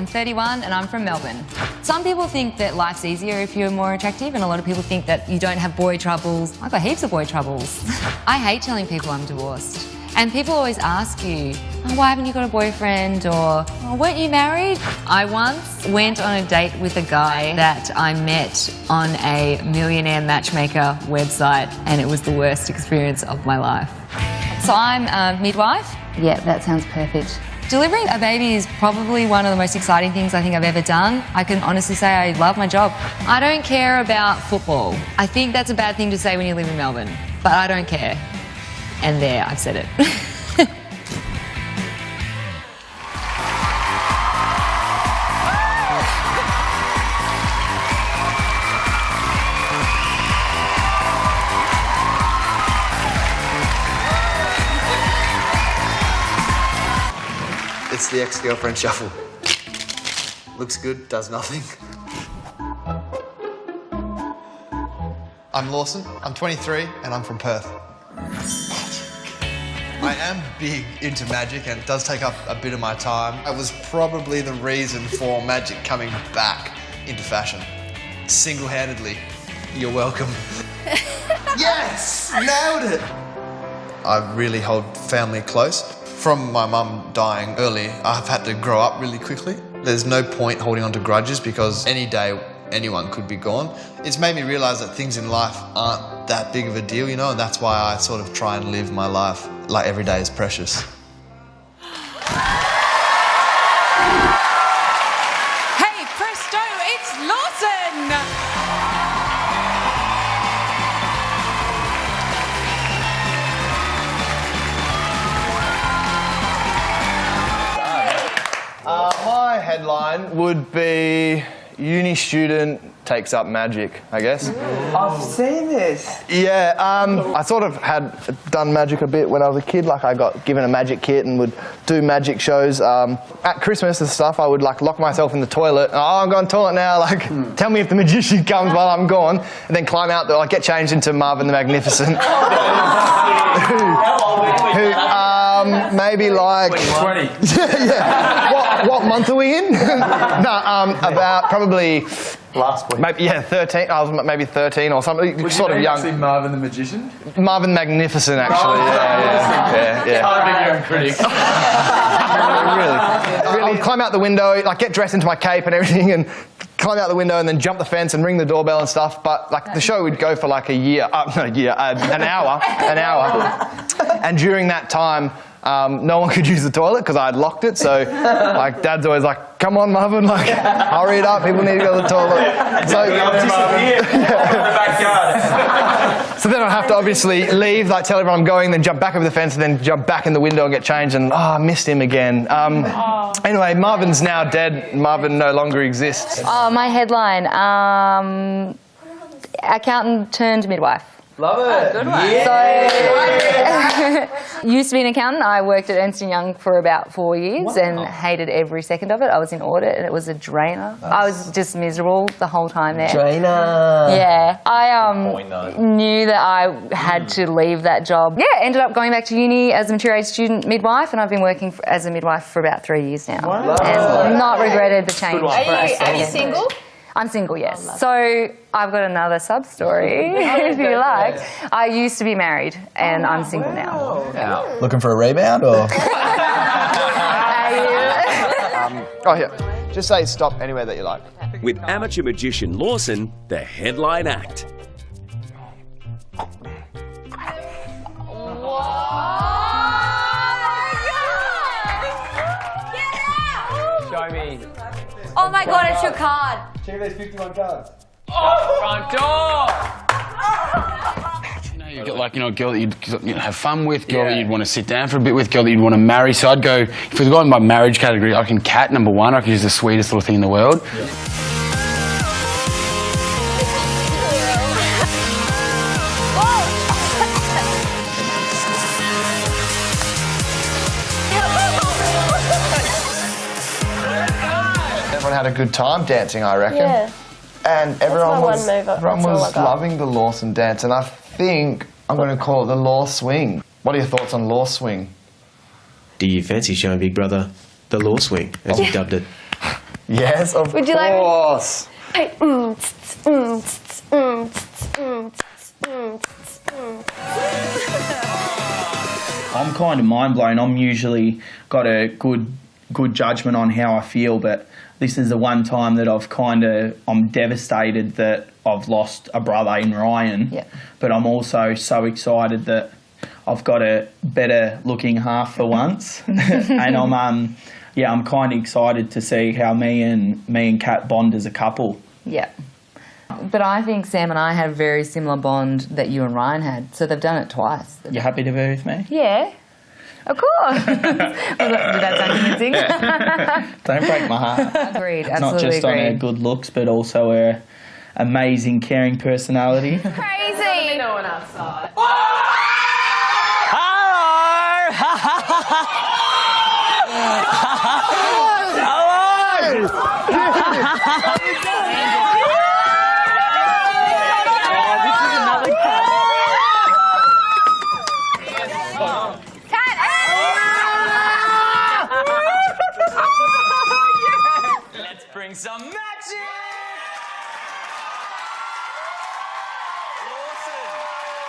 I'm 31 and I'm from Melbourne. Some people think that life's easier if you're more attractive, and a lot of people think that you don't have boy troubles. I've got heaps of boy troubles. I hate telling people I'm divorced. And people always ask you, oh, why haven't you got a boyfriend? Or, oh, weren't you married? I once went on a date with a guy that I met on a millionaire matchmaker website, and it was the worst experience of my life. So I'm a midwife. Yeah, that sounds perfect. Delivering a baby is probably one of the most exciting things I think I've ever done. I can honestly say I love my job. I don't care about football. I think that's a bad thing to say when you live in Melbourne, but I don't care. And there, I've said it. It's the ex-girlfriend shuffle. Looks good, does nothing. I'm Lawson, I'm 23 and I'm from Perth. I am big into magic and it does take up a bit of my time. It was probably the reason for magic coming back into fashion. Single-handedly. You're welcome. Yes! Nailed it! I really hold family close. From my mum dying early, I've had to grow up really quickly. There's no point holding on to grudges because any day anyone could be gone. It's made me realise that things in life aren't that big of a deal, you know, and that's why I sort of try and live my life like every day is precious. Hey, presto, it's Lawson! My headline would be uni student takes up magic, I guess. I've seen this. Yeah, I sort of had done magic a bit when I was a kid. Like I got given a magic kit and would do magic shows. At Christmas and stuff, I would like lock myself in the toilet. Oh, I'm going to the toilet now. Like, tell me if the magician comes while I'm gone, and then climb out. Like, get changed into Marvin the Magnificent. Maybe like 20. yeah. What month are we in? No, about probably Last week. maybe 13. I was maybe 13 or something. Would sort you of young. see Marvin the Magician? Marvin the Magnificent, actually. Yeah. I've been your own critic. Really. I would climb out the window, like get dressed into my cape and everything, and climb out the window and then jump the fence and ring the doorbell and stuff. But like the show would go for like an hour. And during that time, no one could use the toilet because I had locked it. So like Dad's always like, come on, Marvin, like hurry it up, people need to go to the toilet. So then I have to obviously leave, like tell everyone I'm going, then jump back over the fence and then jump back in the window and get changed, and I missed him again. Anyway, Marvin's now dead. Marvin no longer exists. Oh, my headline, accountant turned midwife. Love it. Good one. So, used to be an accountant. I worked at Ernst & Young for about 4 years and hated every second of it. I was in audit and it was a drainer. I was just miserable the whole time there. Drainer. Yeah. I knew that I had to leave that job. Yeah, ended up going back to uni as a mature age student midwife, and I've been working as a midwife for about 3 years now. Wow. And not regretted the change. Are you single? I'm single, yes. So I've got another sub-story, if you like. I used to be married, and I'm single now. Looking for a rebound, or? Oh, yeah. Just say stop anywhere that you like. With amateur magician Lawson, the headline act. Show me. Oh my god, it's your card. Check these 51 cards. Front door! You got like, a girl that you'd have fun with, girl that you'd want to sit down for a bit with, girl that you'd want to marry. So I'd go, if we're going by marriage category, I can cat number one. I can use the sweetest little thing in the world. Yeah. Everyone had a good time dancing, I reckon. Yeah. And everyone was That's loving the Lawson dance, and I think I'm going to call it the Law Swing. What are your thoughts on Law Swing? Do you fancy showing Big Brother the Law Swing, as you dubbed it? Yes, of Would you like me- course. Hey, I'm kind of mind blown. I'm usually got a good judgment on how I feel, but this is the one time that I'm devastated that I've lost a brother in Ryan. Yeah. But I'm also so excited that I've got a better looking half for once, and I'm kind of excited to see how me and Kat bond as a couple. Yeah. But I think Sam and I had a very similar bond that you and Ryan had, so they've done it twice. You happy to be with me? Yeah. Of course. Did that sound convincing? Don't break my heart. Agreed. Not Absolutely just on her agreed. good looks, but also her amazing, caring personality. crazy. No one outside. Let's bring some magic! Lawson,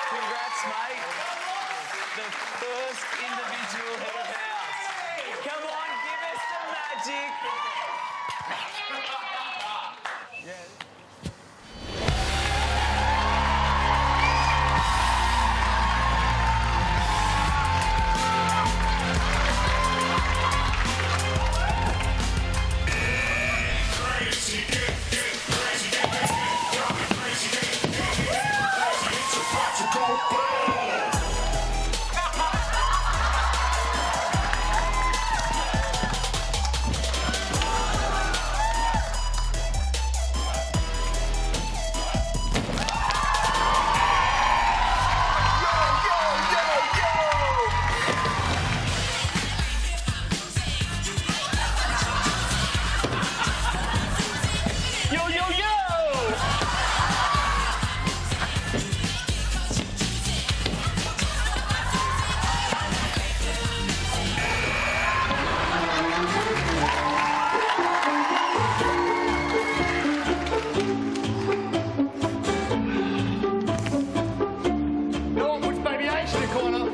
congrats, mate. The first individual head of house. Come on, give us some magic. No one puts Baby H in the corner.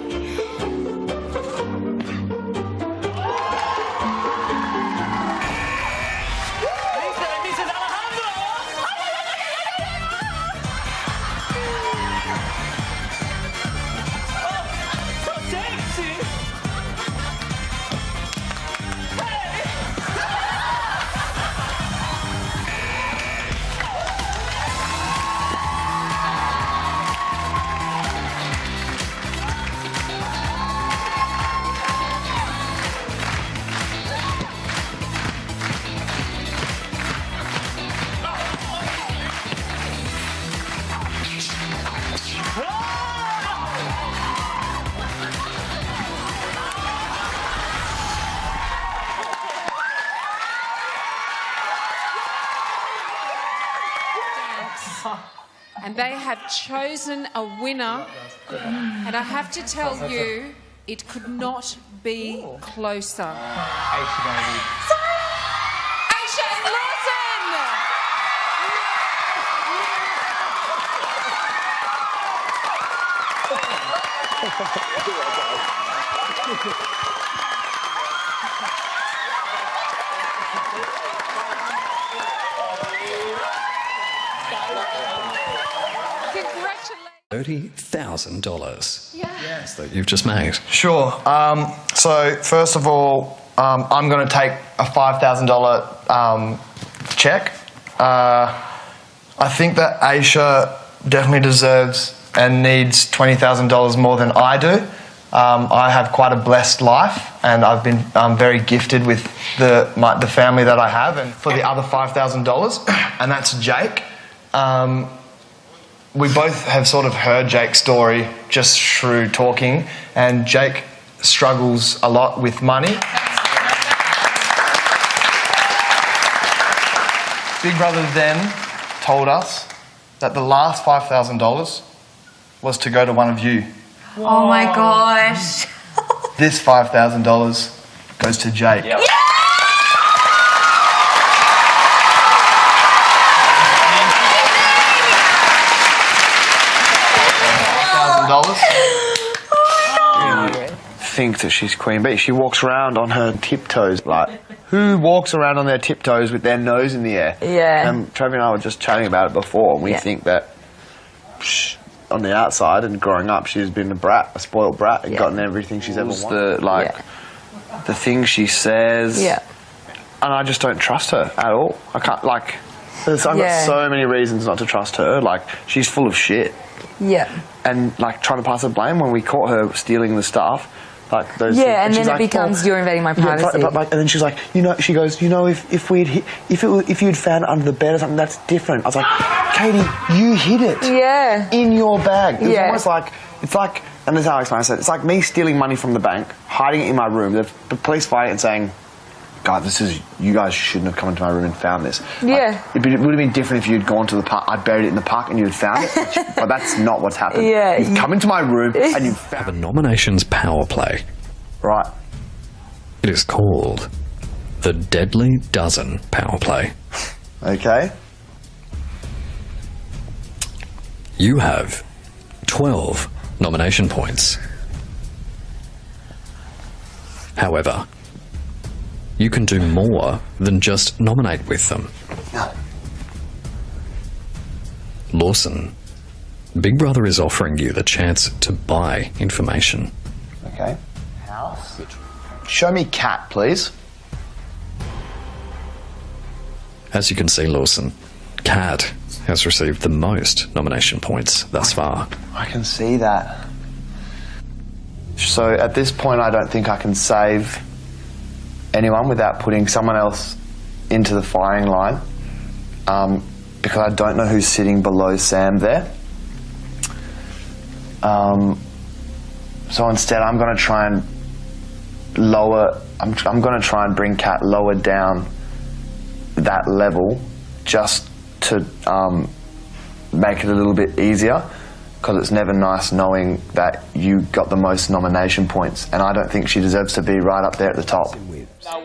And they have chosen a winner. And I have to tell you, it could not be closer. Aisha and Lawson! Congratulations. $30,000. Yes. That you've just made. Sure. So first of all, I'm going to take a $5,000 check. I think that Aisha definitely deserves and needs $20,000 more than I do. I have quite a blessed life, and I've been very gifted with the family that I have. And for the other $5,000, and that's Jake. We both have sort of heard Jake's story just through talking, and Jake struggles a lot with money. Big Brother then told us that the last $5,000 was to go to one of you. Oh my gosh. This $5,000 goes to Jake. Yeah! think that she's Queen Bee. She walks around on her tiptoes. Like, who walks around on their tiptoes with their nose in the air? Yeah. And Trevor and I were just chatting about it before, and we think that on the outside and growing up, she's been a spoiled brat, and gotten everything she's ever wanted. The things she says. Yeah. And I just don't trust her at all. I can't, like, I've got so many reasons not to trust her. Like, she's full of shit. Yeah. And, like, trying to pass the blame when we caught her stealing the stuff. Like, those things. And then it becomes, you're invading my privacy. And then she's like, she goes, if you'd found it under the bed or something, that's different. I was like, Katie, you hid it. Yeah. In your bag. It was almost like, it's like, and this is how I explain it. It's like me stealing money from the bank, hiding it in my room, the police find it and saying, God, you guys shouldn't have come into my room and found this. Yeah. Like, it would have been different if you'd gone to the park, I'd buried it in the park and you'd found it. But that's not what's happened. Yeah. You've come into my room and you've found The nominations power play. Right. It is called the Deadly Dozen Power Play. Okay. You have 12 nomination points. However, you can do more than just nominate with them. No. Lawson, Big Brother is offering you the chance to buy information. Okay. House. Show me cat, please. As you can see, Lawson, Cat has received the most nomination points thus far. I can see that. So at this point, I don't think I can save anyone without putting someone else into the firing line, because I don't know who's sitting below Sam there. So instead, I'm going to try and lower. I'm going to try and bring Kat lower down that level, just to make it a little bit easier, because it's never nice knowing that you got the most nomination points, and I don't think she deserves to be right up there at the top.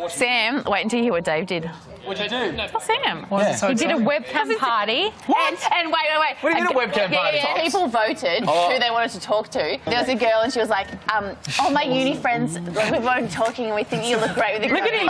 Sam, wait until you hear what Dave did. What did you do? Tell Sam. He did a webcam party. What? And wait. What do you mean a webcam party? Yeah, people voted who they wanted to talk to. There was a girl and she was like, all my uni friends, we've been talking and we think you look great with the Look at him!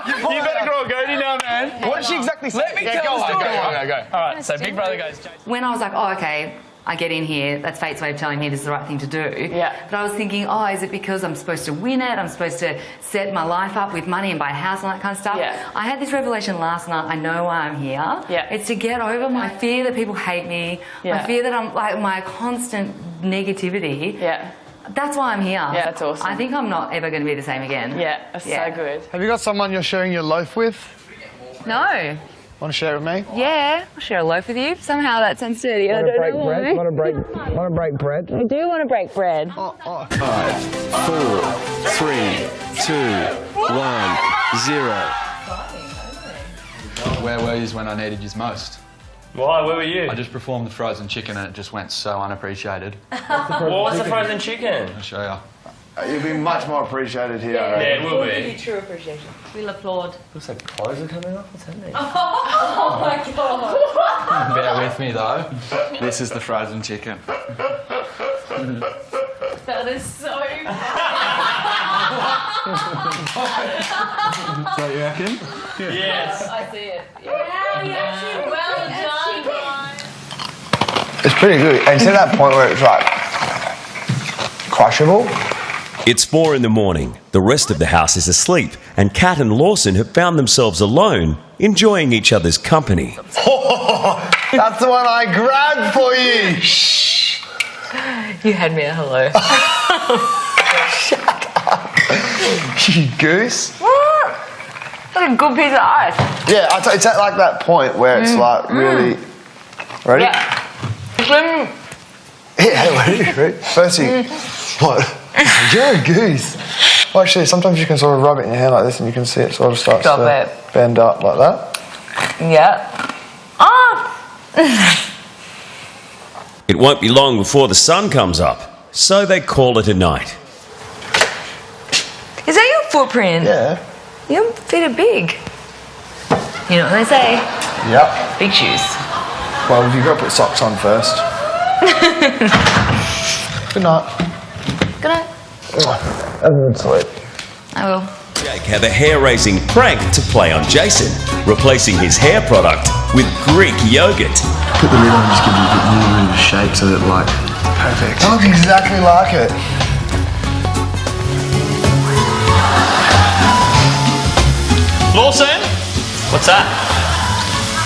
You better grow a goatee now, man. What did she exactly say? Let me tell the story. Go. All right, so Big Brother goes. When I was like, oh, okay, I get in here, that's fate's way of telling me this is the right thing to do. Yeah. But I was thinking, oh, is it because I'm supposed to win it? I'm supposed to set my life up with money and buy a house and that kind of stuff? Yeah. I had this revelation last night. I know why I'm here. Yeah. It's to get over my fear that people hate me. Yeah. My fear that I'm like my constant negativity. Yeah. That's why I'm here. Yeah, that's awesome. I think I'm not ever going to be the same again. Yeah, that's so good. Have you got someone you're sharing your loaf with? No. Want to share it with me? Yeah, I'll share a loaf with you. Somehow that sounds dirty. I don't know why. Want to break bread? I do want to break bread. 5, 4, 3, 2, 1, 0. Where were you when I needed you most? Why? Where were you? I just performed the frozen chicken and it just went so unappreciated. What was the frozen chicken? I'll show you. You'll be much more appreciated here. Yeah, it will be. True appreciation. We'll applaud. Looks like clothes are coming off. What's happening? Oh my god. Bear with me though. This is the frozen chicken. That is so Is that you reckon? Yes. I see it. Yeah. Well done. It's pretty good. And to that point where it's like crushable. It's 4 in the morning. The rest of the house is asleep, and Kat and Lawson have found themselves alone, enjoying each other's company. Oh, that's the one I grabbed for you. Shh. You had me a hello. Shut up. You goose. What a good piece of ice. Yeah, it's at like that point where it's like really... Ready? Yeah. Yeah, ready? First thing... What? You're a goose. Well, actually, sometimes you can sort of rub it in your hand like this and you can see it sort of starts to bend up like that. Yeah. Ah! It won't be long before the sun comes up, so they call it a night. Is that your footprint? Yeah. Your feet are big. You know what they say? Yep. Big shoes. Well, you've got to put socks on first. Good night. Good night. I will. Jake had a hair-raising prank to play on Jason, replacing his hair product with Greek yogurt. Put the lid on, just give it a little bit of shape so that, like, perfect. That looks exactly like it. Lawson, what's that?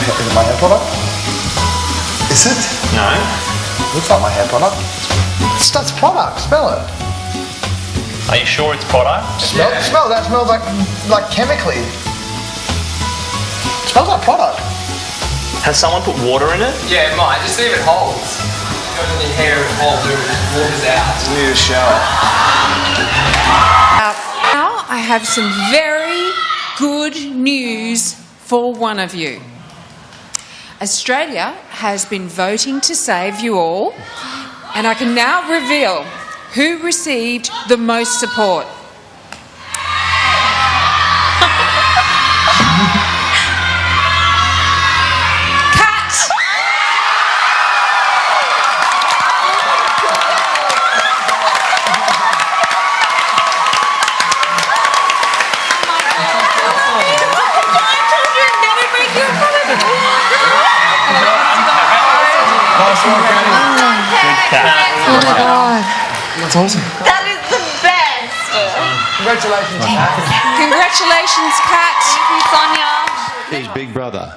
Is it my hair product? Is it? No. Looks like my hair product. That's product. Smell it. Are you sure it's product? Smell that. Smells like chemically. Smells like product. Has someone put water in it? Yeah, it might. Just see if it holds. It goes in your hair, it holds, it waters out. I need a shower. Now I have some very good news for one of you. Australia has been voting to save you all, and I can now reveal who received the most support. Kat! Oh my God. That's awesome. That is the best. Congratulations, Kat. Congratulations, Kat. Thank you, Sonia. His big brother.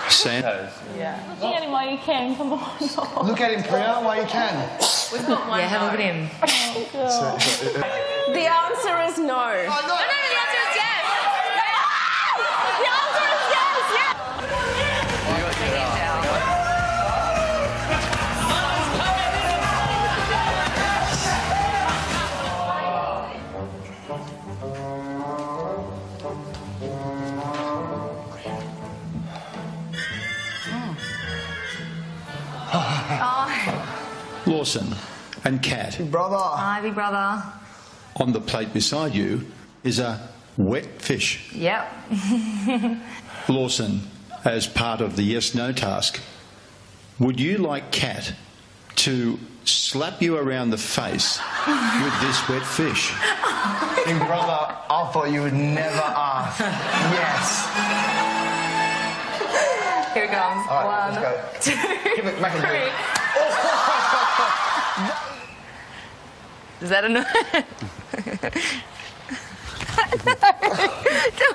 Sam. Look at him while you can, come on. Look at him, Priya, while you can. Yeah, have a look at him. The answer is no. No, the answer is yes. The answer is yes, yes. Lawson and Kat. Big brother. Hi, big brother. On the plate beside you is a wet fish. Yep. Lawson, as part of the yes-no task, would you like Kat to slap you around the face with this wet fish? Big brother, I thought you would never ask. Yes. Here it comes. All right, let's go. Give it, make it good. Is that enough?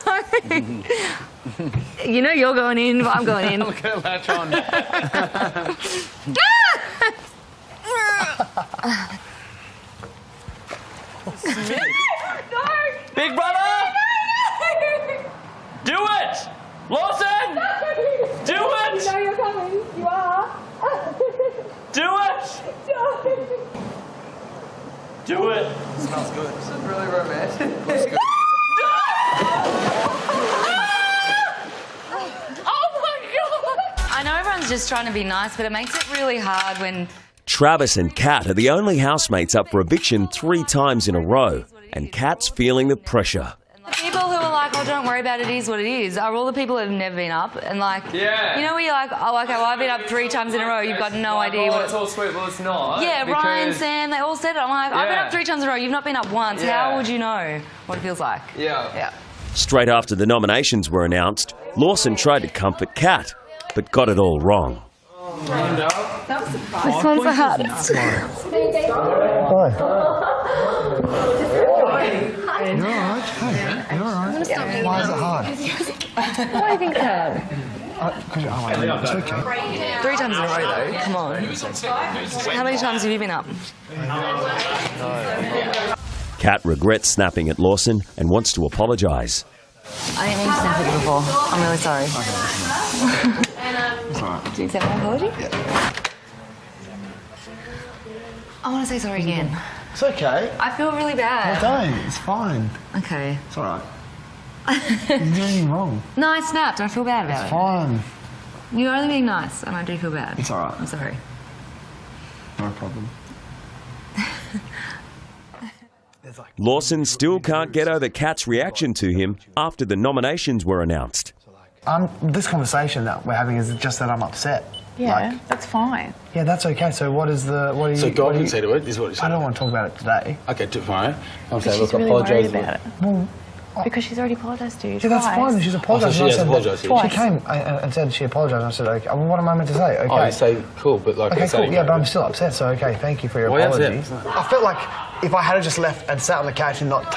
No. You know you're going in, but I'm going in. I'm going to latch on. Big brother! Do it! Lawson! Do it! You know you're coming. You are. Do it! Do it! Smells good. This is really romantic. Looks good. I know everyone's just trying to be nice, but it makes it really hard when... Travis and Kat are the only housemates up for eviction 3 times in a row, and Kat's feeling the pressure. The people who are like, oh, don't worry about it, it is what it is, are all the people that have never been up. And like, Yeah. you know where you're like, oh, okay, well, I've been up 3 times in a row, you've got no idea Oh, what... it's all sweet. Well, it's not. Yeah, because... Ryan, Sam, they all said it. I'm like, I've been Yeah. up 3 times in a row, you've not been up once. Yeah. How would you know what it feels like? Yeah. Yeah. Straight after the nominations were announced, Lawson tried to comfort Kat, but got it all wrong. This one's the hardest. Why is it hard? Why do you think so? It's okay. 3 times in a row, though. Come on. How many times have you been up? Kat regrets snapping at Lawson and wants to apologise. I didn't mean to snap at you before. I'm really sorry. Do you accept my apology? Yeah. I want to say sorry again. It's okay. I feel really bad. Don't. It's fine. Okay. It's all right. You didn't do anything wrong. No, I snapped. I feel bad about It's it. fine. You're only being nice, and I do feel bad. It's all right. I'm sorry. No problem. Lawson still can't get over Kat's reaction to him after the nominations were announced. This conversation that we're having is just that I'm upset. Yeah, that's fine. Yeah, that's okay. So what is the... What are you... So God what are can you- say to it, this is what he said. I don't want to talk about it today. Okay, tomorrow. I'll say, She's look, I really worried apologise. about it. Well, Because she's already apologised to you yeah, that's twice. fine. She's apologised. Oh, so she and I has said apologised to that- you? She came and said she apologised. And I said, okay. Well, what am I meant to say? Okay. Oh, you say, cool, but like... Okay, it's cool. only- Yeah, but I'm still upset. So okay, thank you for your Why apology. upset? I felt like if I had just left and sat on the couch and not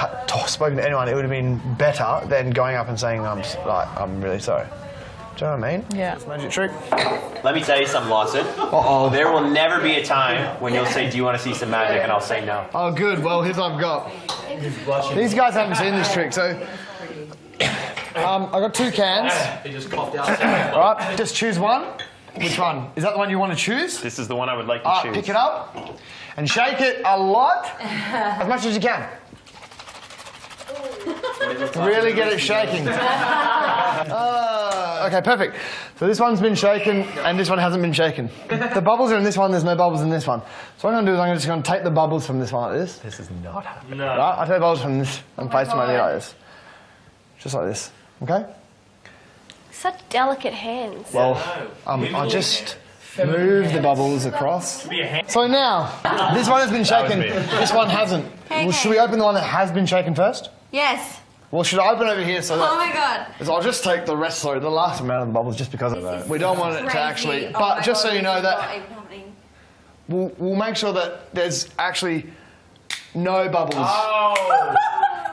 spoken to anyone, it would have been better than going up and saying I'm really sorry. Do you know what I mean? Yeah. Magic trick. Let me tell you something, Lawson. Uh-oh. There will never be a time when you'll say, do you want to see some magic? And I'll say no. Oh, good. Well, here's what I've got. These guys haven't seen this trick, so I got 2 cans. He just coughed out. All right, just choose one. Which one? Is that the one you want to choose? This is the one I would like to choose. Pick it up and shake it a lot, as much as you can. Really get it shaking. Okay, perfect. So this one's been shaken and this one hasn't been shaken. The bubbles are in this one, there's no bubbles in this one. So what I'm going to do is I'm just going to take the bubbles from this one like this. This is not happening. No. Right, I'll take the bubbles from this and place them on here like this. Just like this, okay? Such delicate hands. Well, I'll just move the bubbles across. So now, this one has been shaken, this one hasn't. Well, should we open the one that has been shaken first? Yes. Well, should I open over here so that... Oh my god. So I'll just take the rest, sorry, the last amount of the bubbles just because of that. We don't want it to actually... But just so you know that... We'll make sure that there's actually no bubbles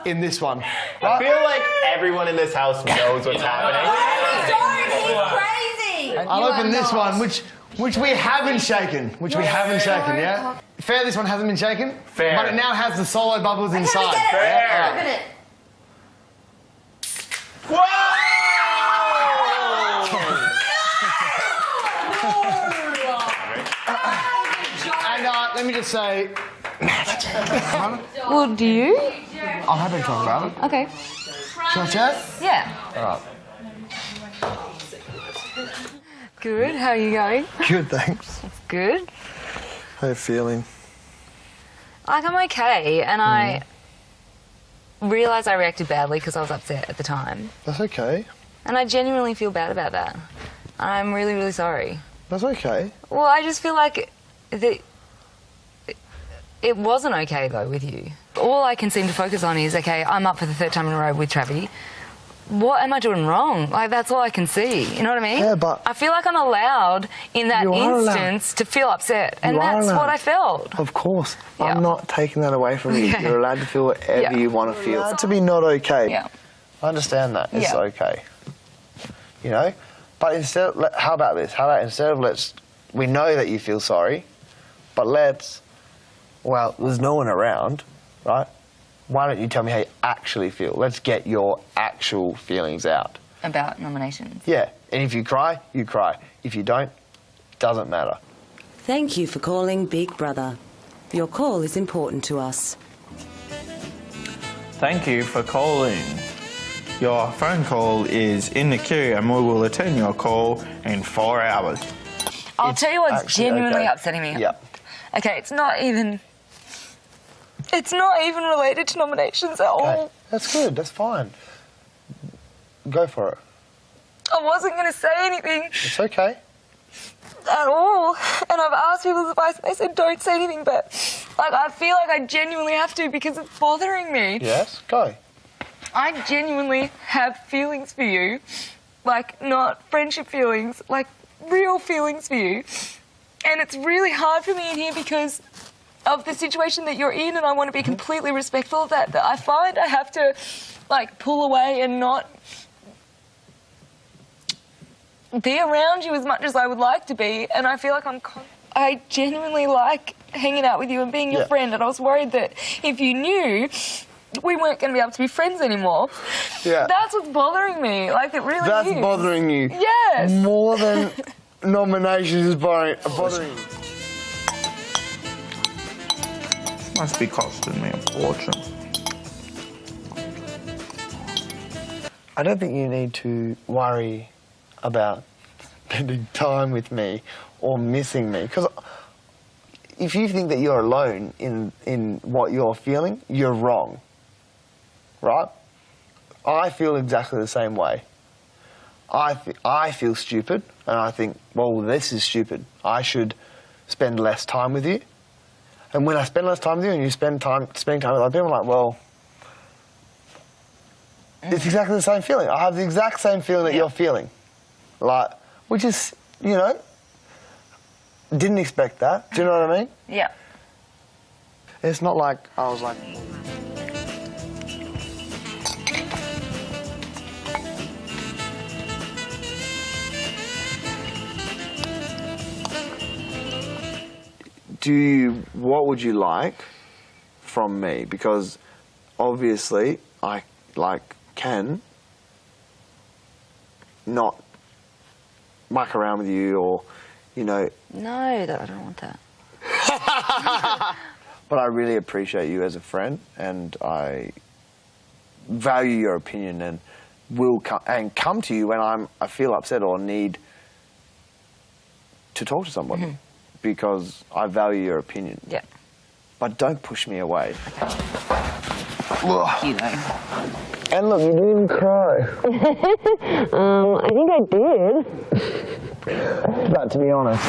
in this one. I feel like everyone in this house knows what's happening. He's crazy. I'll open this one, which we haven't shaken. Yeah? Fair, this one hasn't been shaken? Fair. But it now has the solo bubbles inside. Fair. Yeah? Open it. And let me just say... Well, do you? I'm happy to talk about it. Okay. Shall I chat? Yeah. All right. Good. How are you going? Good, thanks. Good. How are you feeling? Like, I'm okay, and I realise I reacted badly because I was upset at the time. That's okay. And I genuinely feel bad about that. I'm really, really sorry. That's okay. Well, I just feel like it wasn't okay, though, with you. All I can seem to focus on is, okay, I'm up for the 3rd time in a row with Travi. What am I doing wrong? Like, that's all I can see. You know what I mean? Yeah, but... I feel like I'm allowed in that You are instance to feel upset. And You are that's allowed. what I felt. Of course. Yeah. I'm not taking that away from you. Okay. You're allowed to feel whatever Yeah. you want to feel. It's allowed to be not okay. Yeah. I understand that. It's Yeah. okay. You know? But instead, how about this? How about instead of we know that you feel sorry, but well, there's no one around, right? Why don't you tell me how you actually feel? Let's get your actual feelings out. About nominations. Yeah. And if you cry, you cry. If you don't, doesn't matter. Thank you for calling Big Brother. Your call is important to us. Thank you for calling. Your phone call is in the queue and we will attend your call in 4 hours. I'll tell you what's actually genuinely okay. upsetting me. Yeah. Okay, it's not even related to nominations at all. That's good. That's fine. Go for it. I wasn't going to say anything It's okay. at all. And I've asked people's advice and they said don't say anything, but I feel like I genuinely have to because it's bothering me. Yes, go. I genuinely have feelings for you. Like, not friendship feelings, like real feelings for you. And it's really hard for me in here because of the situation that you're in, and I want to be completely respectful of that. That I find I have to, pull away and not be around you as much as I would like to be. And I feel like I genuinely like hanging out with you and being your friend. And I was worried that if you knew, we weren't going to be able to be friends anymore. Yeah. That's what's bothering me. Like, it really That's is. bothering you. Yes. More than nominations is bothering you. Must be costing me a fortune. I don't think you need to worry about spending time with me or missing me. Because if you think that you're alone in what you're feeling, you're wrong. Right? I feel exactly the same way. I feel stupid, and I think, well, this is stupid. I should spend less time with you. And when I spend less time with you, and you spending time with other people, I'm like, well, it's exactly the same feeling. I have the exact same feeling that you're feeling, like, which is, you know, didn't expect that. Do you know what I mean? Yeah. It's not like I was like. What would you like from me? Because obviously I can not muck around with you, or, you know. No, I don't want that. But I really appreciate you as a friend, and I value your opinion, and will come to you when I feel upset or need to talk to somebody, because I value your opinion. Yeah. But don't push me away. You know. And look, you didn't even cry. I think I did. But to be honest,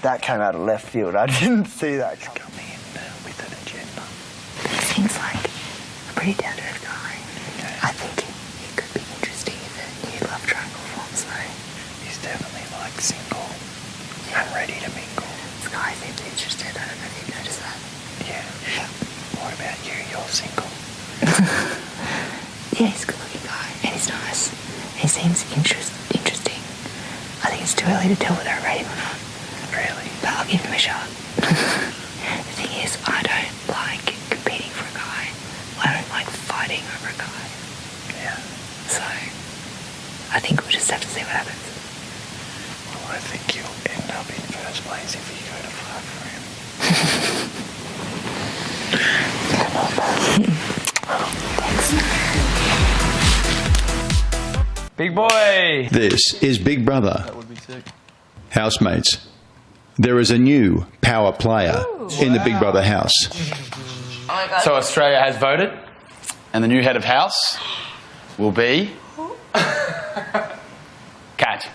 that came out of left field. I didn't see that coming in with an agenda. He seems like a pretty down-to-earth guy. I think he could be interesting if a new love triangle forms, though. He's definitely like single and ready to mingle. This guy seems interested. I don't know if you've noticed that. Yeah. What about you? You're single. Yeah, he's a good-looking guy, and he's nice. He seems interesting. I think it's too early to tell whether I rate him or not. Really? But I'll give him a shot. The thing is, I don't like competing for a guy. I don't like fighting over a guy. Yeah. So, I think we'll just have to see what happens. Well, I think you'll end up in first place if you go to fight for him. Big boy! This is Big Brother. Housemates, there is a new power player in the Big Brother house. So Australia has voted, and the new head of house will be Kat.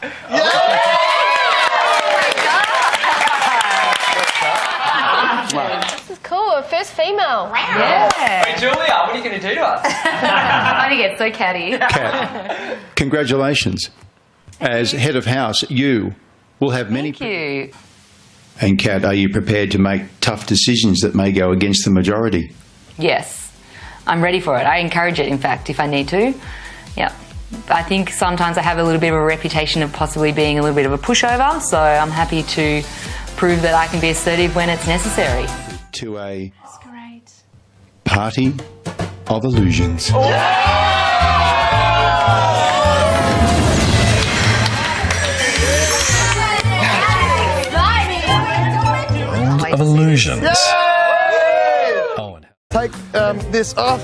This is cool. First female. Yeah. Hey, Julia, what are you going to do to us? I'm going to get so catty. Kat, congratulations. As head of house, you will have many... Thank you. And Kat, are you prepared to make tough decisions that may go against the majority? Yes. I'm ready for it. I encourage it, in fact, if I need to. Yeah. I think sometimes I have a little bit of a reputation of possibly being a little bit of a pushover, so I'm happy to prove that I can be assertive when it's necessary. To a party of illusions. Of illusions. Oh, take this off.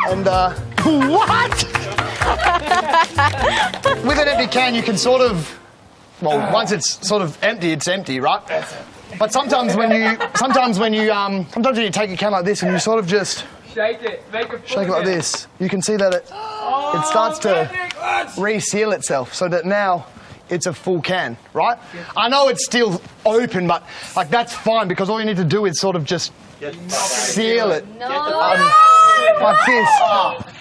And what? With an empty can, you can sort of, well, once it's sort of empty, it's empty, right? But sometimes when you take a can like this and you sort of just Shake it. Make it shake it like this, you can see that it starts to reseal itself, so that now it's a full can, right? I know it's still open, but like that's fine, because all you need to do is sort of just seal it like this.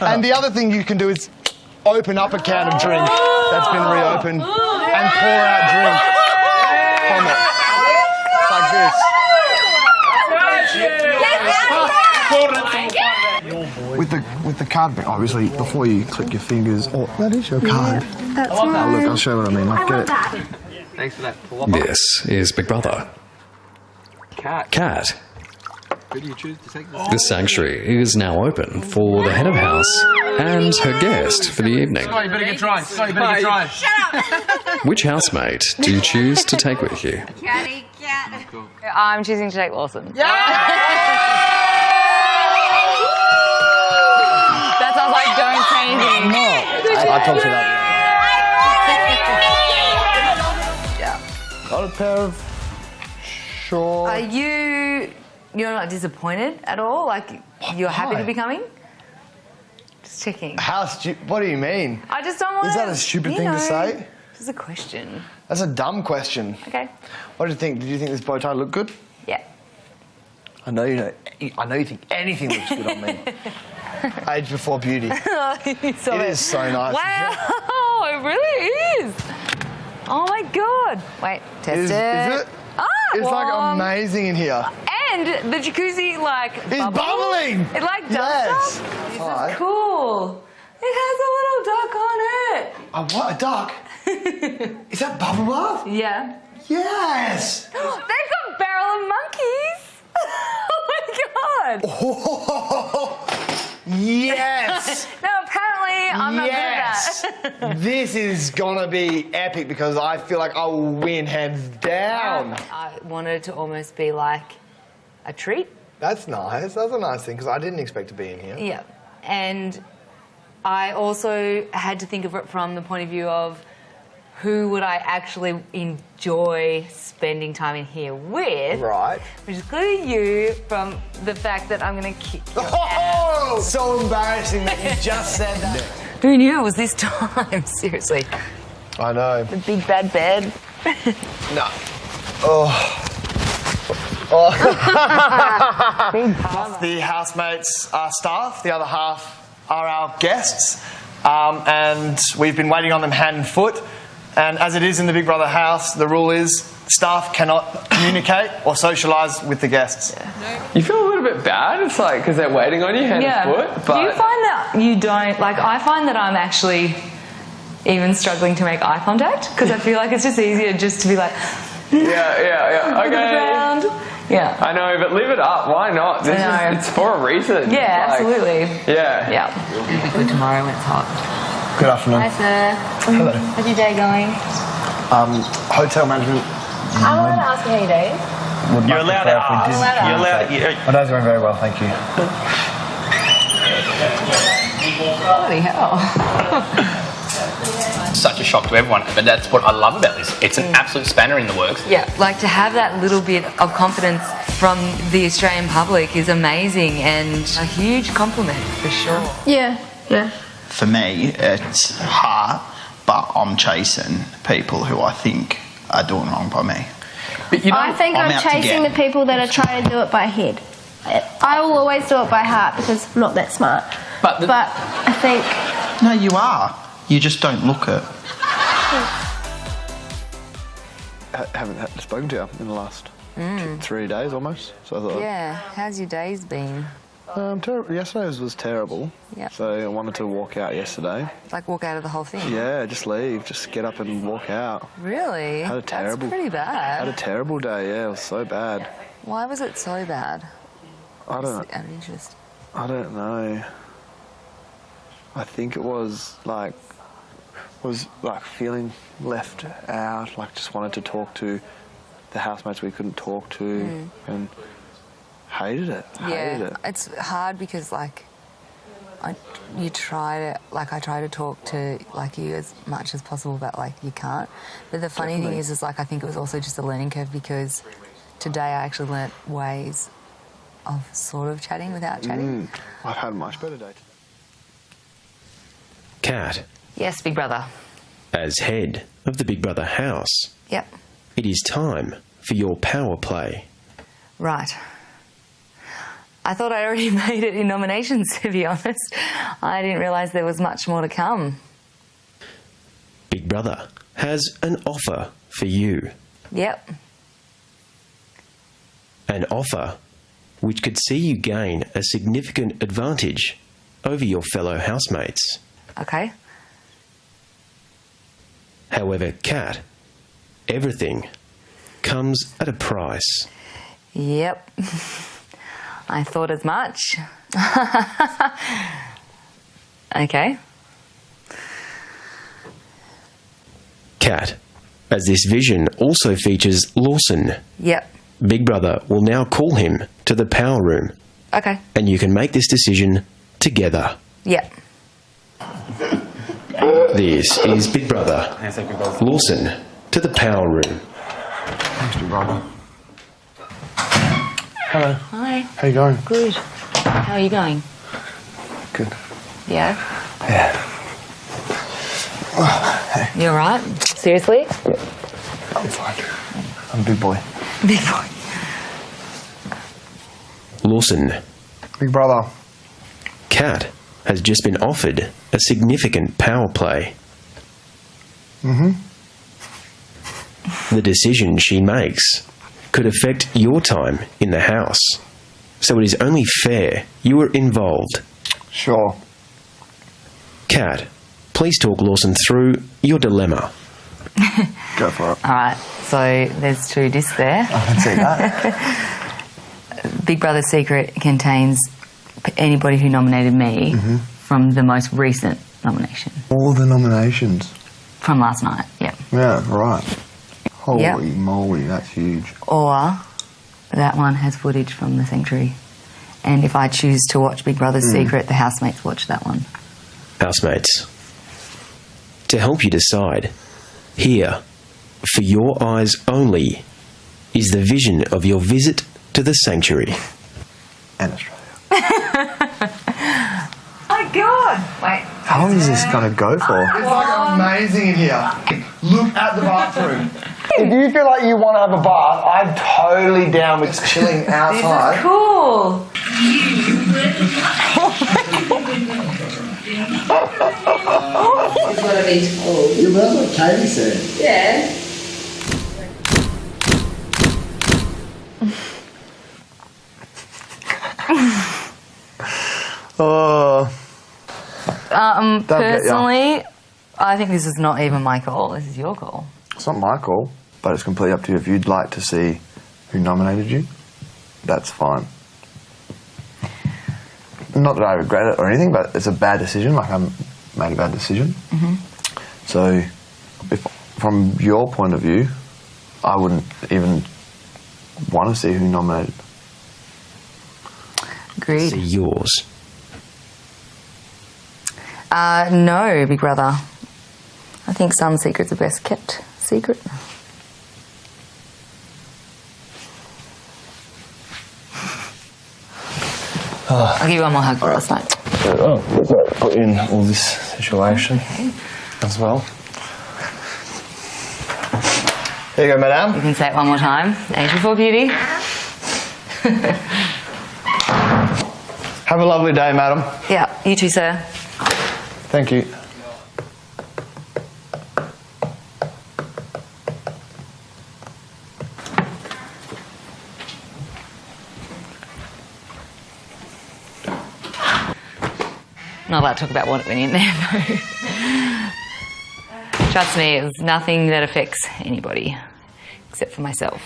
And the other thing you can do is open up a can of drink that's been reopened and pour out drink from it like this. With the card, obviously, before you click your fingers. Oh, that is your card. That's Oh, look, I'll show you what I mean. Like, get it. Thanks for that. This is Big Brother. Kat. Who do you choose to take this? The sanctuary is now open for the head of house and her guest for the evening. Scott, you better get dry. Scott, you better get dry. Shut up. Which housemate do you choose to take with you? Catty cat. I'm choosing to take Lawson. That sounds like don't say anything. I talked to that. Got a pair of shorts. Are you're not disappointed at all? Like, you're happy to be coming? Just checking. What do you mean? I just don't want. Is that a stupid thing to say? Just a question. That's a dumb question. Okay. What did you think? Did you think this bow tie looked good? Yeah. I know you think anything looks good on me. Age before beauty. It is so nice. Wow, it really is. Oh my god. Wait, test it. Is it? Ah, it's like amazing in here. And the jacuzzi It's bubbling. It like does Yes. stuff. This Hi. is cool. It has a little duck on it. What? A duck? Is that bubble bath? Yeah. Yes. They've got barrel of monkeys. Oh my god. Oh, yes. No, apparently I'm not good at that. This is gonna be epic because I feel like I will win hands down. I wanted it to almost be like a treat. That's nice. That's a nice thing because I didn't expect to be in here. Yeah. And I also had to think of it from the point of view of who would I actually enjoy spending time in here with. Right. Which is clearly you from the fact that I'm going to kick your Oh, so embarrassing that you just said that. Who knew it was this time? Seriously. I know. The big bad bed. No. Oh. Half the housemates are staff, the other half are our guests, and we've been waiting on them hand and foot. And as it is in the Big Brother house, the rule is staff cannot communicate or socialise with the guests. You feel a little bit bad. It's like because they're waiting on you hand and foot. But Do you find that you don't like? I find that I'm actually even struggling to make eye contact because I feel like it's just easier just to be like. Yeah. Okay. Around. Yeah. I know, but live it up. Why not? It's for a reason. Yeah, absolutely. Yeah. Yeah. For tomorrow when it's hot. Good afternoon. Hi, sir. Hello. How's your day going? Hotel management. I wanted to ask you how your day is. You're allowed to ask. You're allowed to. My day's going very well, thank you. Bloody hell. Such a shock to everyone, but that's what I love about this. It's an absolute spanner in the works. Yeah, like to have that little bit of confidence from the Australian public is amazing and a huge compliment for sure. Yeah. For me, it's hard, but I'm chasing people who I think are doing wrong by me. But you know, I think I'm out to chasing get. the people that are trying to do it by head. I will always do it by heart because I'm not that smart. But I think... No, you are. You just don't look it. I haven't spoken to you in the last 3 days almost. So I thought, Yeah, how's your days been? Yesterday's was terrible. Yeah. So I wanted to walk out yesterday. Like walk out of the whole thing? Yeah, just leave. Just get up and walk out. Really? Had a terrible. That's pretty bad. Had a terrible day. Yeah, it was so bad. Why was it so bad? I don't. Out of interest. I don't know. I think it was like feeling left out. Like just wanted to talk to the housemates we couldn't talk to, and hated it. Hated it. It's hard because like I try to talk to like you as much as possible, but like you can't. But the funny thing is like I think it was also just a learning curve because today I actually learnt ways of sort of chatting without chatting. I've had a much better day today. Kat, Yes, Big Brother. as head of the Big Brother house, Yep. it is time for your power play. Right. I thought I already made it in nominations, to be honest. I didn't realise there was much more to come. Big Brother has an offer for you. Yep. An offer which could see you gain a significant advantage over your fellow housemates. Okay. However, Kat, everything comes at a price. Yep. I thought as much. Okay. Kat, as this vision also features Lawson, Yep. Big Brother will now call him to the power room, Okay. and you can make this decision together. Yep. This is Big Brother. Lawson to the power room. Thanks, Big Brother. Hello. Hi. How you going? Good. How are you going? Good. Yeah. Yeah. You all right? Seriously? I'm fine. I'm a big boy. Big boy. Lawson. Big brother. Kat has just been offered a significant power play. The decision she makes could affect your time in the house. So it is only fair you are involved. Sure. Kat, please talk Lawson through your dilemma. Go for it. All right, so there's 2 discs there. I can see that. Big Brother's Secret contains anybody who nominated me from the most recent nomination. All the nominations. From last night, yeah. Yeah, right. Holy Yep. moly, that's huge. Or that one has footage from the sanctuary. And if I choose to watch Big Brother's Secret, the housemates watch that one. Housemates. To help you decide, here, for your eyes only, is the vision of your visit to the sanctuary. And Australia. Oh, God! Wait. How long is this going to go for? It's like amazing in here. Look at the bathroom. If you feel like you want to have a bath, I'm totally down with chilling outside. This is cool. It's one of these cool. Yeah, but that's what Katie said. Yeah. Personally, I think this is not even my call. This is your call. It's not my call, but it's completely up to you. If you'd like to see who nominated you, that's fine. Not that I regret it or anything, but it's a bad decision. Like, I made a bad decision. So, from your point of view, I wouldn't even want to see who nominated. Agreed. See yours. No, Big Brother. I think some secrets are best kept secret. I'll give you one more hug for last night. Oh, put in all this situation as well. Here you go, madam. You can say it one more time. Age before beauty. Have a lovely day, madam. Yeah, you too, sir. Thank you. Not allowed to talk about what went in there, though. Trust me, it was nothing that affects anybody except for myself.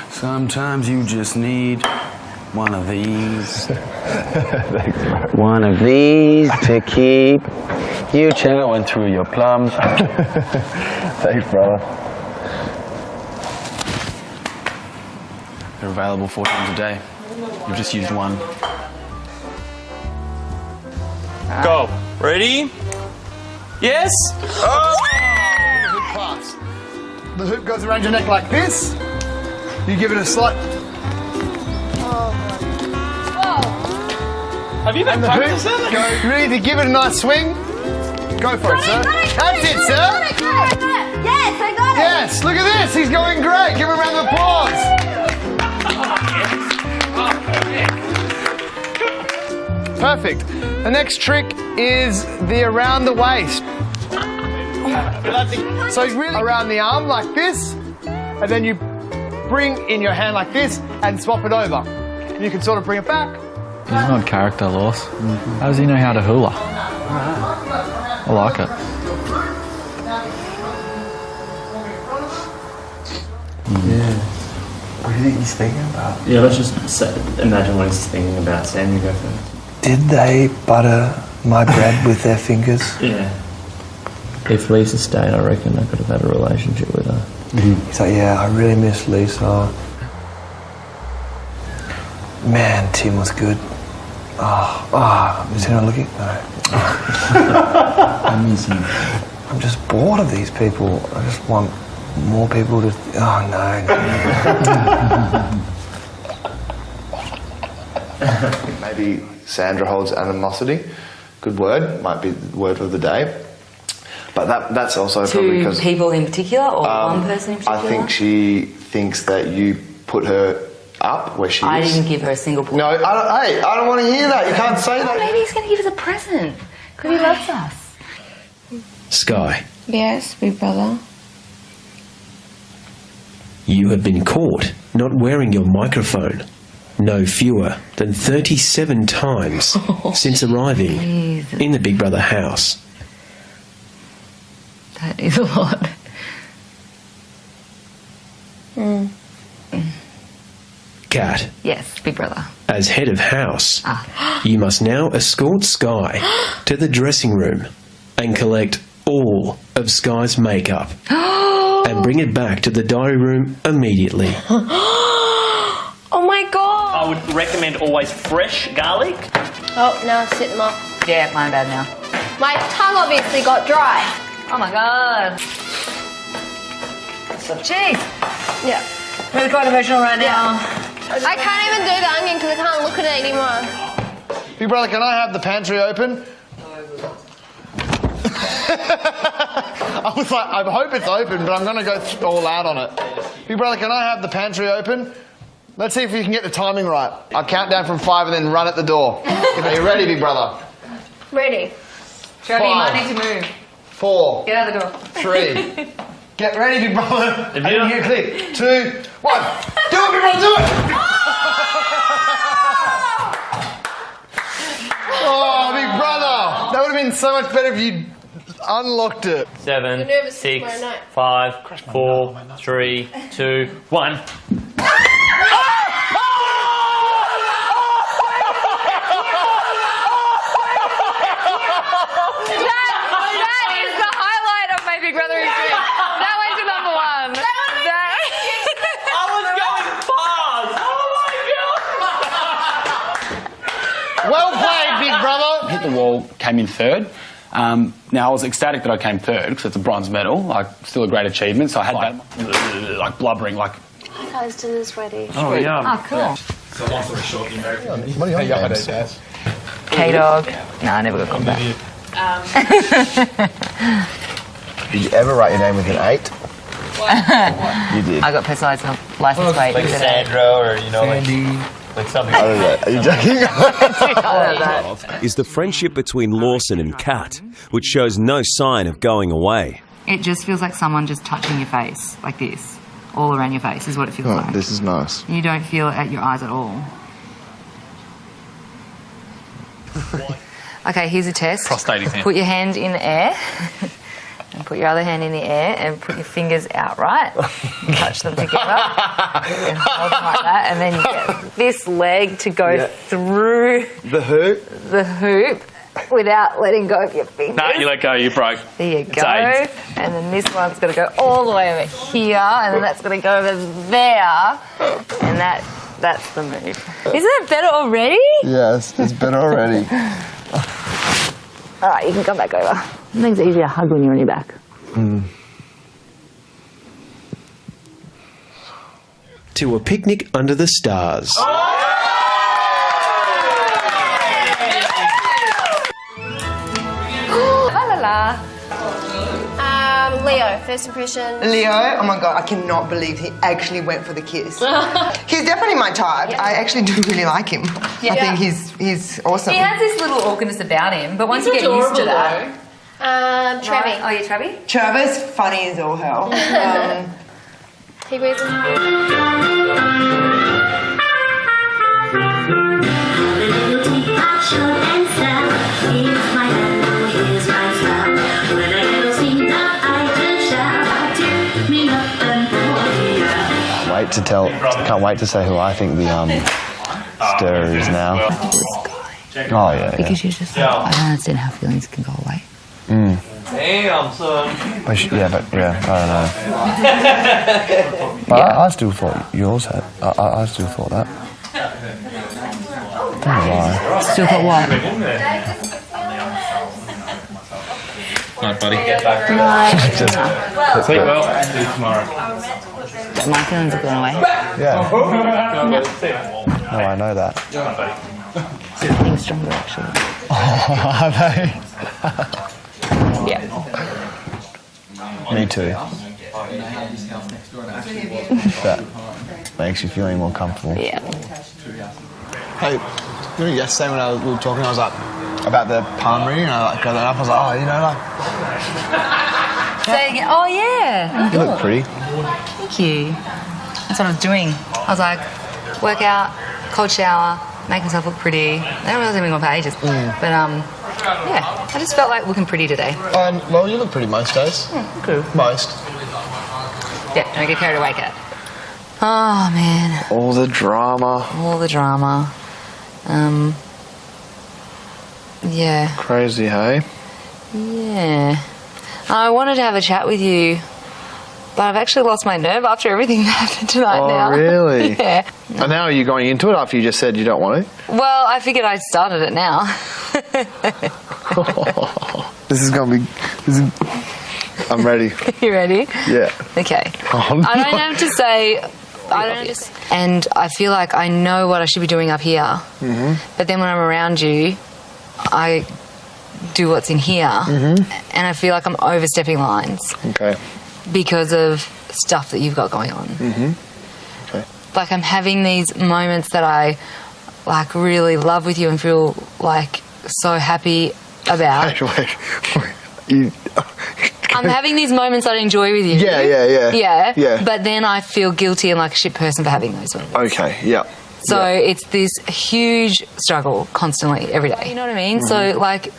Sometimes you just need one of these. One of these to keep you chowing through your plums. Thanks, brother. They're available 4 times a day. You've just used one. Go. Ready? Yes? Oh! The hoop pass. The hoop goes around your neck like this. You give it a slight. Have you been practicing? You ready to give it a nice swing? Go for it, sir. That's it, sir. Yes, I got it. Yes, look at this. He's going great. Give him a round of applause. Perfect. The next trick is the around the waist. So really around the arm like this, and then you bring in your hand like this and swap it over. And you can sort of bring it back. He's an odd character, Laws. How does he know how to hula? I like it. Yeah. What do you think he's thinking about? Yeah, let's just imagine what he's thinking about. Sam, you go first. Did they butter my bread with their fingers? Yeah. If Lisa stayed, I reckon I could have had a relationship with her. He's like, yeah, I really miss Lisa. Man, Tim was good. Is he not looking? No. I miss him. I'm just bored of these people. I just want more people to. Oh no. Maybe Sandra holds animosity. Good word, might be the word of the day. But that's also probably because... To people in particular or one person in particular? I think she thinks that you put her up where she is. I didn't give her a single point. No, I don't want to hear that. You can't say that. Maybe he's going to give us a present because he loves us. Sky, Yes, big brother. you have been caught not wearing your microphone no fewer than 37 times since arriving in the Big Brother house. That is a lot. Kat, Yes, big brother. as head of house, you must now escort Sky to the dressing room and collect all of Sky's makeup and bring it back to the diary room immediately. Oh my god! I would recommend always fresh garlic. Oh, now I've set them off. Yeah, mine bad now. My tongue obviously got dry. Oh my god. Jeez. Yeah. Really quite emotional right now. I can't even do the onion because I can't look at it anymore. Big brother, can I have the pantry open? I was like, I hope it's open, but I'm going to go all out on it. Big brother, can I have the pantry open? Let's see if we can get the timing right. I'll count down from 5 and then run at the door. Are you ready, big brother? Ready. Trevi, you might 5, need to move. 4, Get out the door. 3. Get ready, big brother. I didn't hear clear. 2, 1. Do it, big brother, do it! Oh, big brother. That would have been so much better if you unlocked it. 7, 6, 5, 4, 3, 2, 1. That is the highlight of my Big Brother experience. That went to number 1. I was going fast. Oh my god! Well played, big brother. Hit the wall, came in third. Now, I was ecstatic that I came third because it's a bronze medal, like, still a great achievement. So I had that, like, blubbering, like... Hi guys, dinner's ready. Oh, yeah. Oh, cool. So long story short, you married me. What are your names? K-Dog. No, I never got called that. Did you ever write your name with an 8? You did. I got personalised license plate. Like Sandra or, you know, like something. I don't know. Are you joking? Is the friendship between Lawson and Kat, which shows no sign of going away. It just feels like someone just touching your face, like this. All around your face is what it feels like. This is nice. You don't feel it at your eyes at all. Okay, here's a test. Prostate exam. Put your hand in the air. And put your other hand in the air and put your fingers out, right? Touch them together. And hold them like that. And then you get this leg to go through the hoop without letting go of your fingers. No, you let go, you broke. There you go. AIDS. And then this one's going to go all the way over here. And then that's going to go over there. And that's the move. Isn't it better already? Yes, it's better already. All right, you can come back over. It makes it easier to hug when you're on your back. To a picnic under the stars. La la la. Leo, first impression. Leo, oh my god, I cannot believe he actually went for the kiss. He's definitely my type. I actually do really like him. Yeah. I think he's awesome. He has this little awkwardness about him, but once you get used to that. Trevi. Oh, yeah, Trevi? Trevor's funny as all hell. He wears Can't wait to say who I think the stirrer is now. Oh yeah. Because you're just like, I don't understand how feelings can go away. Damn, son. I don't know. But I still thought yours had. I still thought that. I don't know why. Still thought what? Night, buddy. Just sleep well. See you tomorrow. My feelings have gone away. Yeah. No. No, I know that. Getting stronger, actually. Are they? Yeah. Me too. That makes you feel any more comfortable. Yeah. Hey, remember yesterday when we were talking, I was like, about the palm reading, and I got that up, I was like, oh, you know, like... Say again. Oh, yeah. You look pretty. Thank you. That's what I was doing. I was like, work out, cold shower, make myself look pretty. I don't really have been on for ages. But, yeah, I just felt like looking pretty today. Well, you look pretty most days. Good. Most. Yeah, don't get carried away, Kat. Oh, man. All the drama. All the drama. Yeah. Crazy, hey? Yeah. I wanted to have a chat with you, but I've actually lost my nerve after everything that happened tonight now. Oh, really? Yeah. And now are you going into it after you just said you don't want to? Well, I figured I'd started it now. This is going to be... I'm ready. You ready? Yeah. Okay. Oh, no. I don't have to say... And I feel like I know what I should be doing up here. Mm-hmm. But then when I'm around you, I do what's in here. Mm-hmm. And I feel like I'm overstepping lines. Okay. Because of stuff that you've got going on. Mm-hmm. Okay. Like I'm having these moments that I like really love with you and feel like so happy about. Wait. You... I'm having these moments that I enjoy with you. Yeah. But then I feel guilty and like a shit person for having those moments. Okay, yeah. So it's this huge struggle constantly, every day. You know what I mean? Mm-hmm. So like,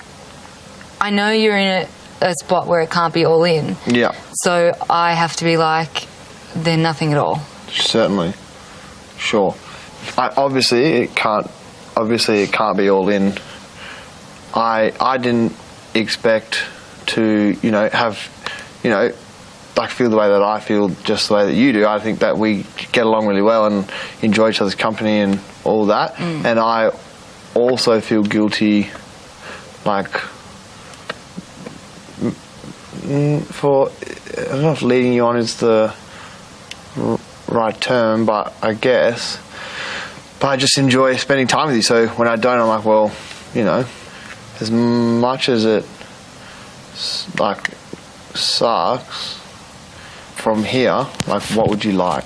I know you're in a spot where it can't be all in. Yeah. So I have to be like, then nothing at all. Certainly. Sure. Obviously it can't be all in. I didn't expect to, have, like feel the way that I feel just the way that you do. I think that we get along really well and enjoy each other's company and all that. And I also feel guilty, like, for, I don't know if leading you on is the right term, but I guess. But I just enjoy spending time with you. So when I don't, I'm like, well, as much as it like sucks from here, like what would you like?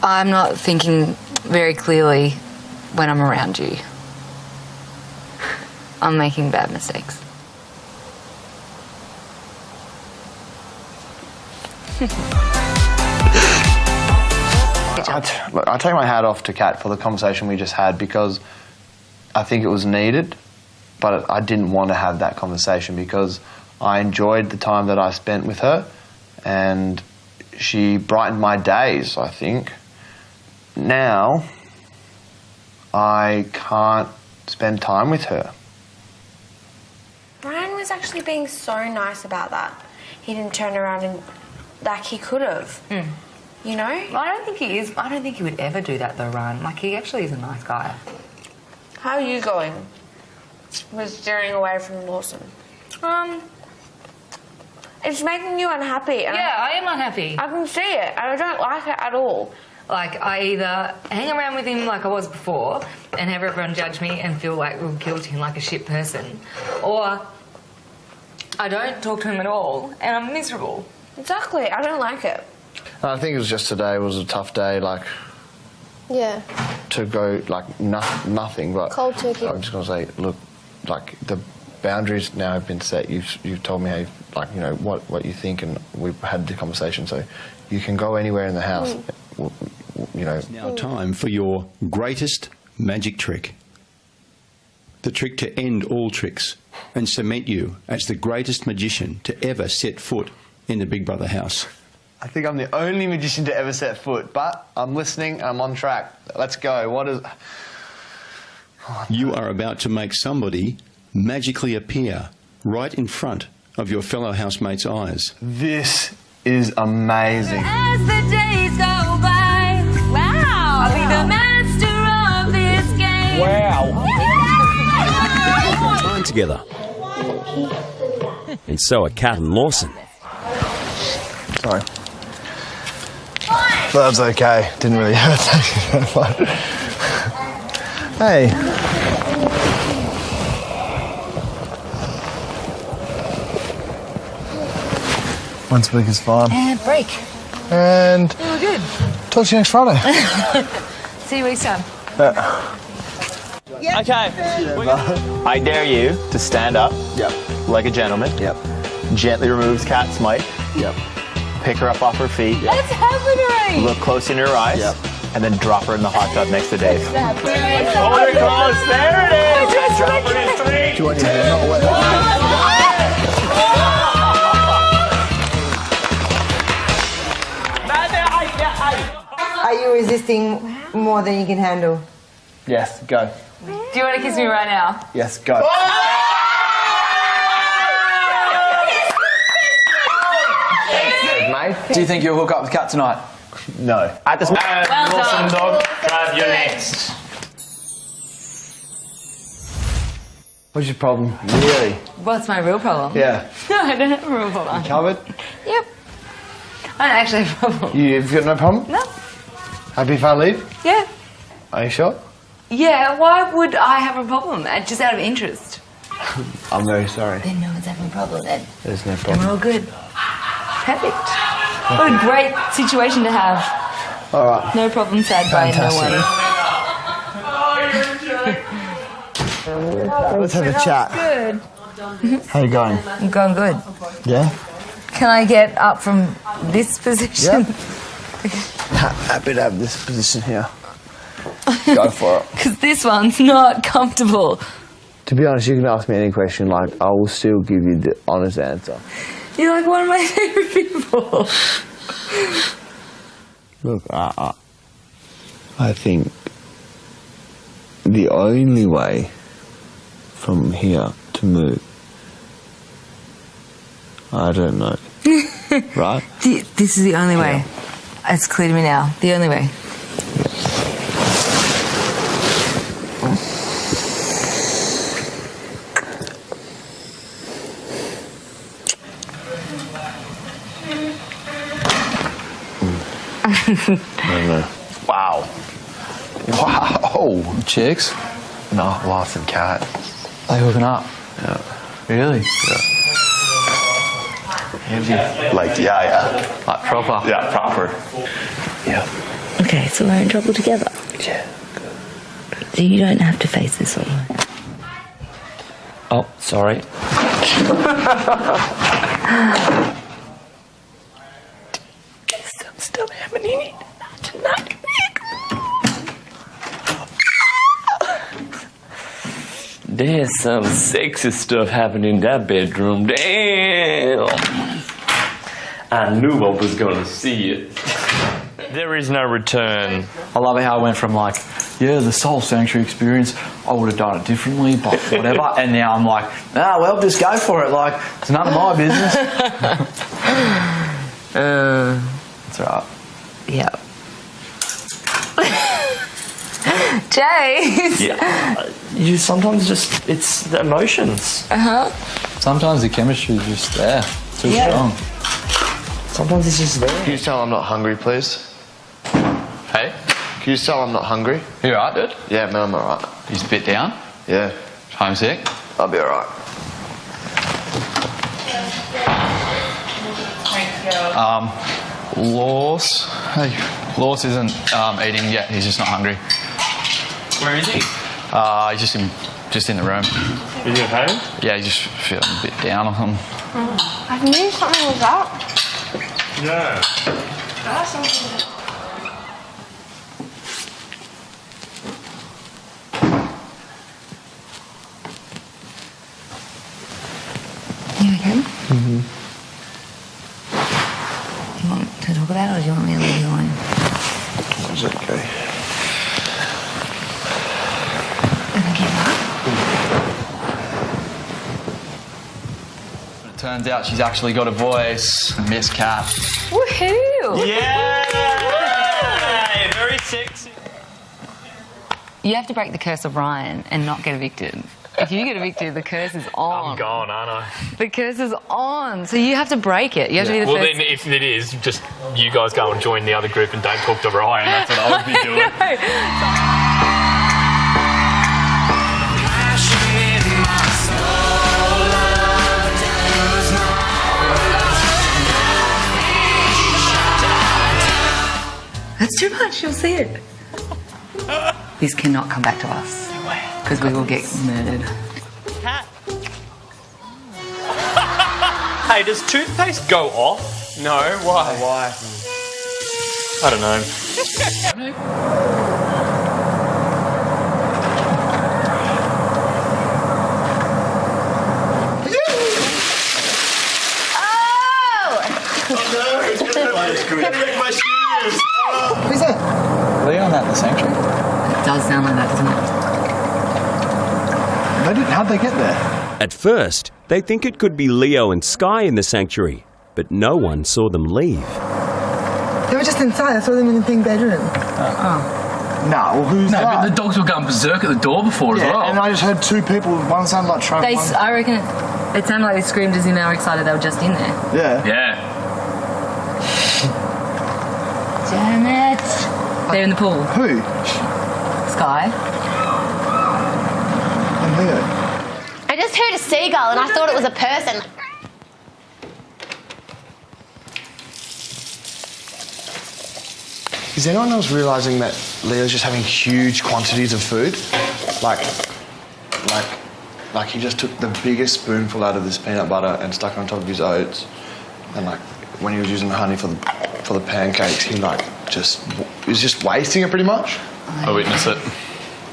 I'm not thinking very clearly when I'm around you. I'm making bad mistakes. I take my hat off to Kat for the conversation we just had, because I think it was needed, but I didn't want to have that conversation because I enjoyed the time that I spent with her and she brightened my days, I think. Now, I can't spend time with her. Brian was actually being so nice about that. He didn't turn around and, like, he could have. You know? I don't think he is. I don't think he would ever do that though, Ryan. Like, he actually is a nice guy. How are you going with steering away from Lawson? It's making you unhappy. And Yeah, I am unhappy. I can see it, and I don't like it at all. Like, I either hang around with him like I was before and have everyone judge me and feel like real guilty and like a shit person, or I don't talk to him at all and I'm miserable. Exactly. I don't like it. I think it was just today was a tough day, like, Yeah. to go, like, nothing, but Cold turkey. I'm just going to say, look, like, the boundaries now have been set. You've told me how, like, what you think, and we've had the conversation, so you can go anywhere in the house, It's now time for your greatest magic trick. The trick to end all tricks and cement you as the greatest magician to ever set foot in the Big Brother house. I think I'm the only magician to ever set foot, but I'm listening and I'm on track. Let's go. What is... You are about to make somebody magically appear right in front of your fellow housemates' eyes. This is amazing. As the days go by, wow, I'll be the master of this game. Wow. Time together. And so are Kat and Lawson. Sorry. That's okay. Didn't really hurt that much. Hey. Once a week is fine. And break. And Oh, good. talk to you next Friday. See you next time. Okay. I dare you to stand up. Yep. Like a gentleman. Yep. Gently removes Kat's mic. Yep. Pick her up off her feet. That's happening. Look close in her eyes. Yep. And then drop her in the hot tub next to Dave. That's happening. Hold her close. There it is. Drop her in 3. Do you want your hand not wet? Are you resisting more than you can handle? Yes, go. Do you want to kiss me right now? Yes, go. Mate. Do you think you'll hook up with Kat tonight? No. At this moment, Lawson dog, Brad, you're next. What's your problem? Really? What's my real problem? Yeah. No, I don't have a real problem. Covered? Yep. I don't actually have a problem. You've got no problem? No. Happy if I leave? Yeah. Are you sure? Yeah, why would I have a problem? Just out of interest. I'm very sorry. Then no one's having a problem then. There's no And problem. we're all good. Perfect. What a great situation to have. All right. No problem sad by no one. Let's have a chat. Good. How you going? I'm going good. Yeah? Can I get up from this position? Happy to have this position here. Go for it. Because this one's not comfortable. To be honest, you can ask me any question, like, I will still give you the honest answer. You're like one of my favourite people. Look, I think the only way from here to move, I don't know. Right? This is the only way. It's clear to me now. The only way. No. Wow. Wow. Chicks? No, Lawson Cat. They hooking up? Yeah. Really? Like, yeah. Like proper? Yeah, proper. Yeah. Okay, so we're in trouble together. Yeah. So you don't have to face this all. Oh, sorry. Still happening tonight. There's some sexy stuff happening in that bedroom. Damn! I knew I was gonna see it. There is no return. I love it how it went from like, yeah, the soul sanctuary experience, I would have done it differently, but whatever. And now I'm like, well, just go for it. Like, it's none of my business. That's right. Yeah. Jace. Yeah. You sometimes just, it's the emotions. Sometimes the chemistry is just there. Too strong. Sometimes it's just there. Can you tell I'm not hungry, please? Hey? Can you tell I'm not hungry? You alright, dude? Yeah, man, I'm alright. You just a bit down? Yeah. Homesick? I'll be alright. Laws. Hey, Laws isn't eating yet. He's just not hungry. Where is he? He's just in the room. Is he at home? Yeah, he's just feeling a bit down or something. I knew something was up. No. You okay? You want to talk about it or do you want me to leave you alone? It's okay. It turns out she's actually got a voice. Miss Cat. Woohoo! Yeah! Very sexy. You have to break the curse of Ryan and not get evicted. If you get evicted, the curse is on. I'm gone, aren't I? The curse is on. So you have to break it. You have to be the Well, first. then if it is, just you guys go and join the other group and don't talk to Ryan. That's what I would be doing. No. too much. You'll see it. This cannot come back to us because we will get murdered. Cat. Hey, does toothpaste go off? No. Why? Why? I don't know. Who's that? Leon at the sanctuary? It does sound like that, doesn't it? How'd they get there? At first, they think it could be Leo and Sky in the sanctuary, but no one saw them leave. They were just inside. I saw them in the pink bedroom. No, well, who's that? But the dogs were going berserk at the door before as well. And I just heard two people. One sounded like Trump. I reckon it sounded like they screamed as in they were excited they were just in there. Yeah. Yeah. Damn it. They're in the pool. Who? Sky. And Leo. I just heard a seagull and I thought it was a person. Is anyone else realising that Leo's just having huge quantities of food? Like he just took the biggest spoonful out of this peanut butter and stuck it on top of his oats, and like when he was using the honey for the pancakes, he was just wasting it pretty much. I witnessed it.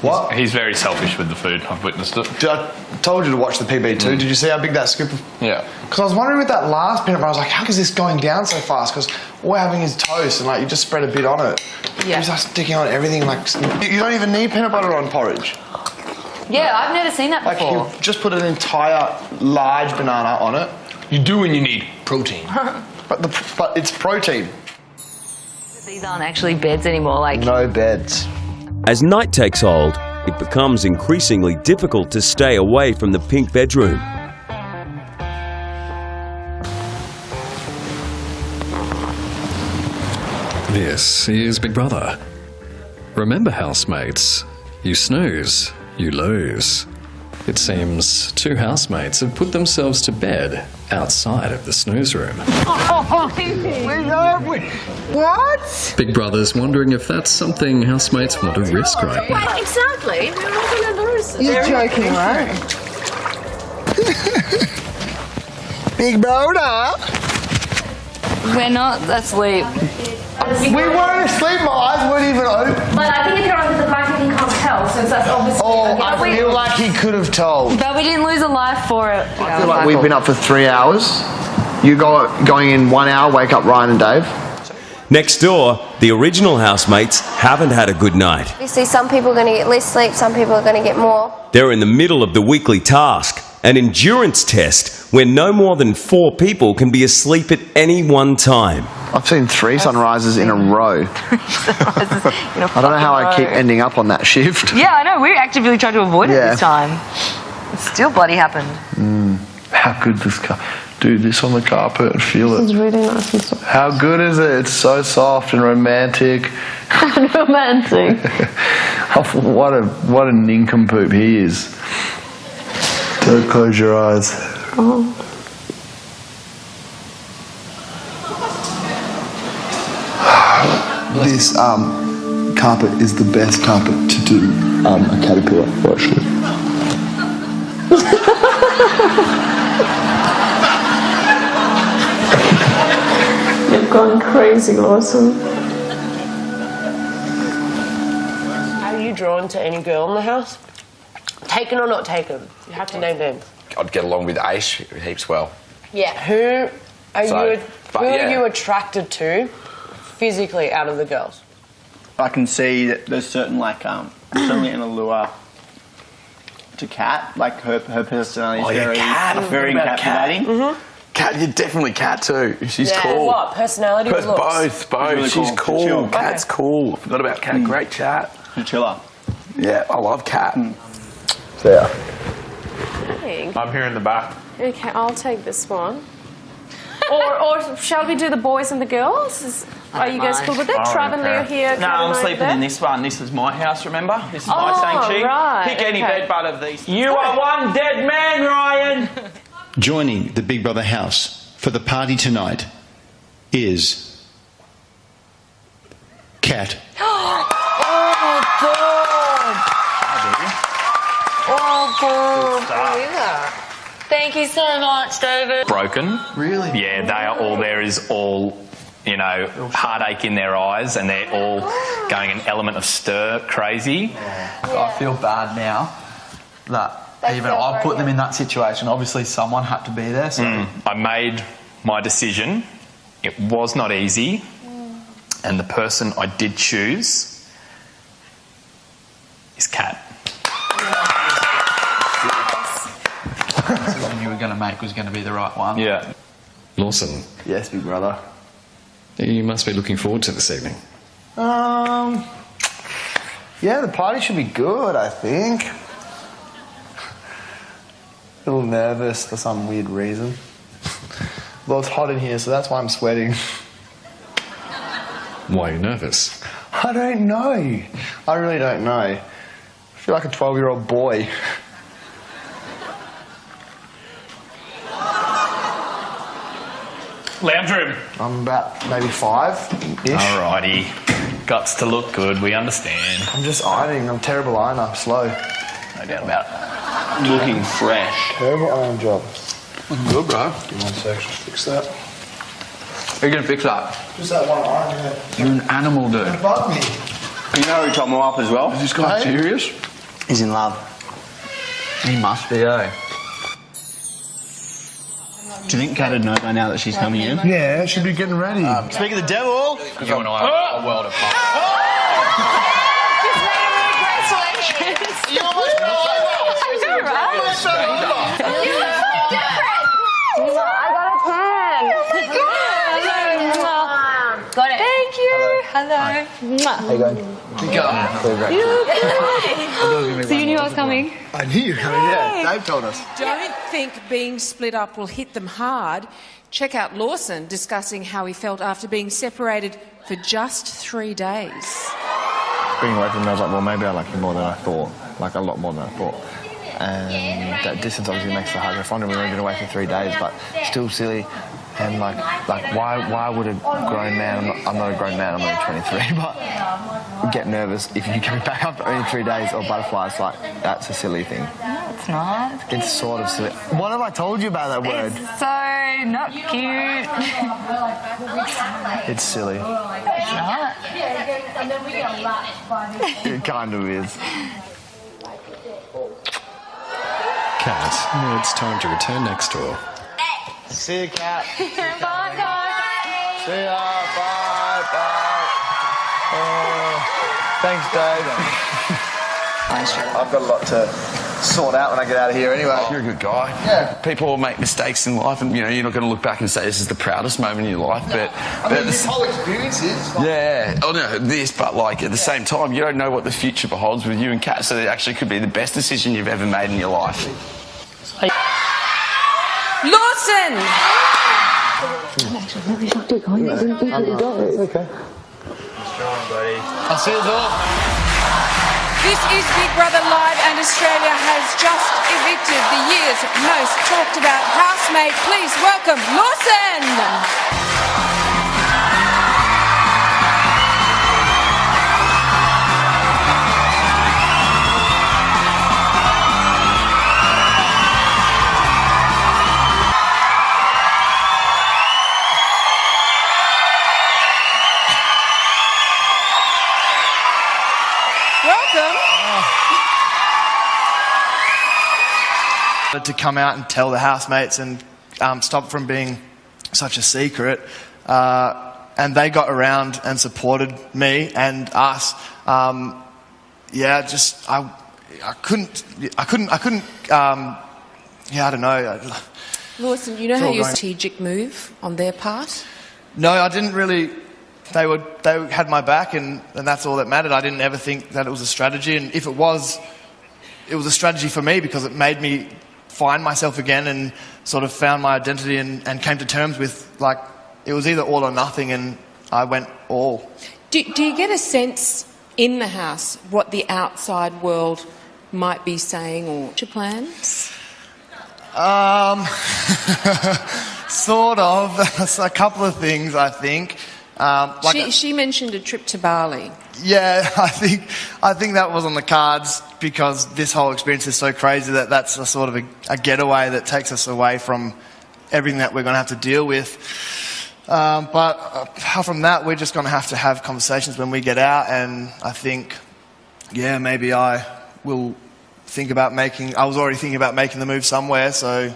What? He's very selfish with the food. I've witnessed it. I told you to watch the PB too. Did you see how big that scoop of... Yeah. Because I was wondering with that last peanut butter, I was like, how is this going down so fast? Because all we're having is toast and like you just spread a bit on it. Yeah. He's like sticking on everything like... You don't even need peanut butter on porridge. Yeah, I've never seen that before. Like you just put an entire large banana on it. You do when you need protein. But it's protein. These aren't actually beds anymore. Like no beds. As night takes hold, it becomes increasingly difficult to stay away from the pink bedroom. This is Big Brother. Remember, housemates, you snooze, you lose. It seems two housemates have put themselves to bed outside of the snooze room. What? Big Brother's wondering if that's something housemates want to risk right now. Exactly. We're not going to lose. You're joking, right? Big brother. we're not asleep. We weren't asleep, my eyes weren't even open. But I think if you're under the blanket, he can't tell, so that's obviously... Oh, I feel like he could have told. But we didn't lose a life for it. I feel like we've been up for 3 hours. You going in 1 hour, wake up Ryan and Dave. Next door, the original housemates haven't had a good night. Obviously, some people are going to get less sleep, some people are going to get more. They're in the middle of the weekly task, an endurance test where no more than 4 people can be asleep at any one time. I've seen 3 sunrises in a row. I don't know how I keep ending up on that shift. Yeah, I know. We actively tried to avoid it this time. It still bloody happened. How good this car. Do this on the carpet and feel it. This is really nice and soft. How good is it? It's so soft and romantic. Romantic. What a nincompoop he is. Don't close your eyes. Oh. This carpet is the best carpet to do a caterpillar, actually. You've gone crazy, Lawson. Are you drawn to any girl in the house? Taken or not taken? You have to name names. I'd get along with Ace heaps well. Yeah. Who are So, but yeah. you attracted to physically out of the girls? I can see that there's certain certainly an allure to Kat. Like her personality is very captivating. Mm-hmm. Kat, you're definitely Kat too. She's cool. What? Personality or looks? Both. Really She's cool. Kat's Okay. cool. Forgot about Kat. Great chat. She's a chiller. Yeah, I love Kat. Yeah. I'm here in the back. Okay, I'll take this one. or shall we do the boys and the girls? Are you guys cool with it? Trav and Leo here. No, I'm Kevin sleeping over in there? this one. This is my house, remember? This is my Oh, sanctuary. right, Pick any okay. bed butt of these. You are one dead man, Ryan! Joining the Big Brother house for the party tonight is Cat. Oh my god! Oh god! Thank you so much, David. Broken. Really? Yeah, they are all, there is all, you know, heartache in their eyes, and they're all going an element of stir crazy. I feel bad now that even I put them in that situation. Obviously, someone had to be there. So. I made my decision. It was not easy, and the person I did choose is Kat. The one you were going to make was going to be the right one. Yeah. Lawson. Yes, big brother. You must be looking forward to this evening. Yeah, the party should be good, I think. A little nervous for some weird reason. Well, it's hot in here, so that's why I'm sweating. Why are you nervous? I don't know. I really don't know. I feel like a 12-year-old boy. Lounge room. I'm about maybe 5-ish. Alrighty. Guts to look good, we understand. I'm just ironing. I'm a terrible ironer. I'm slow. No doubt about it. Looking fresh. Terrible iron job. Good, bro. Give me 1 sec. Just fix that. Are you going to fix that? Just that one iron, yeah. You're an animal, dude. Don't bug me. You know who topped him up as well? Is this guy serious? He's in love. He must be, eh? Do you think Kat would know by now that she's coming in? Yeah, she'll be getting ready. Speak of the devil. You and I are a world apart. You almost fell over. I know, right? You almost fell over. You look so different. I got a tan. Got it. Thank you. Hello. How you going? You look great. So you knew I was coming? I knew you were coming, yeah. Dave told us. Don't think being split up will hit them hard. Check out Lawson discussing how he felt after being separated for just 3 days. Being away from him, I was like, well, maybe I like him more than I thought. Like, a lot more than I thought. And that distance obviously makes it hard to find him. We've only been away for 3 days, but still silly. And like why would a grown man, I'm not a grown man, I'm only 23, but get nervous if you come back after only 3 days or butterflies, like, that's a silly thing. No, it's not. It's sort of silly. What have I told you about that word? It's so not cute. It's silly. It's not. It kind of is. Kat, it's time to return next door. See you, Kat. Bye, guys. See ya. Bye. Bye. Thanks, Dave. I've got a lot to sort out when I get out of here anyway. You're a good guy. Yeah. People make mistakes in life, and you know you're not going to look back and say this is the proudest moment in your life. But I mean, this whole experience is. yeah, oh no, this, but like at the same time, you don't know what the future beholds with you and Kat. So it actually could be the best decision you've ever made in your life. Lawson! I'm actually really shocked you're going. Okay. I'll see you all. This is Big Brother Live, and Australia has just evicted the year's most talked about housemate. Please welcome Lawson! To come out and tell the housemates and stop from being such a secret, and they got around and supported me and us. Yeah, just I couldn't. Yeah, I don't know. Lawson, you know how you strategic move on their part? No, I didn't really. They had my back, and that's all that mattered. I didn't ever think that it was a strategy, and if it was a strategy for me because it made me find myself again and sort of found my identity and came to terms with, like, it was either all or nothing, and I went all. Do you get a sense in the house what the outside world might be saying, or what's your plans? Sort of. A couple of things, I think. She mentioned a trip to Bali. Yeah, I think that was on the cards because this whole experience is so crazy that that's a sort of a getaway that takes us away from everything that we're going to have to deal with. But apart from that, we're just going to have conversations when we get out, and I think, yeah, maybe I will think about I was already thinking about making the move somewhere, so...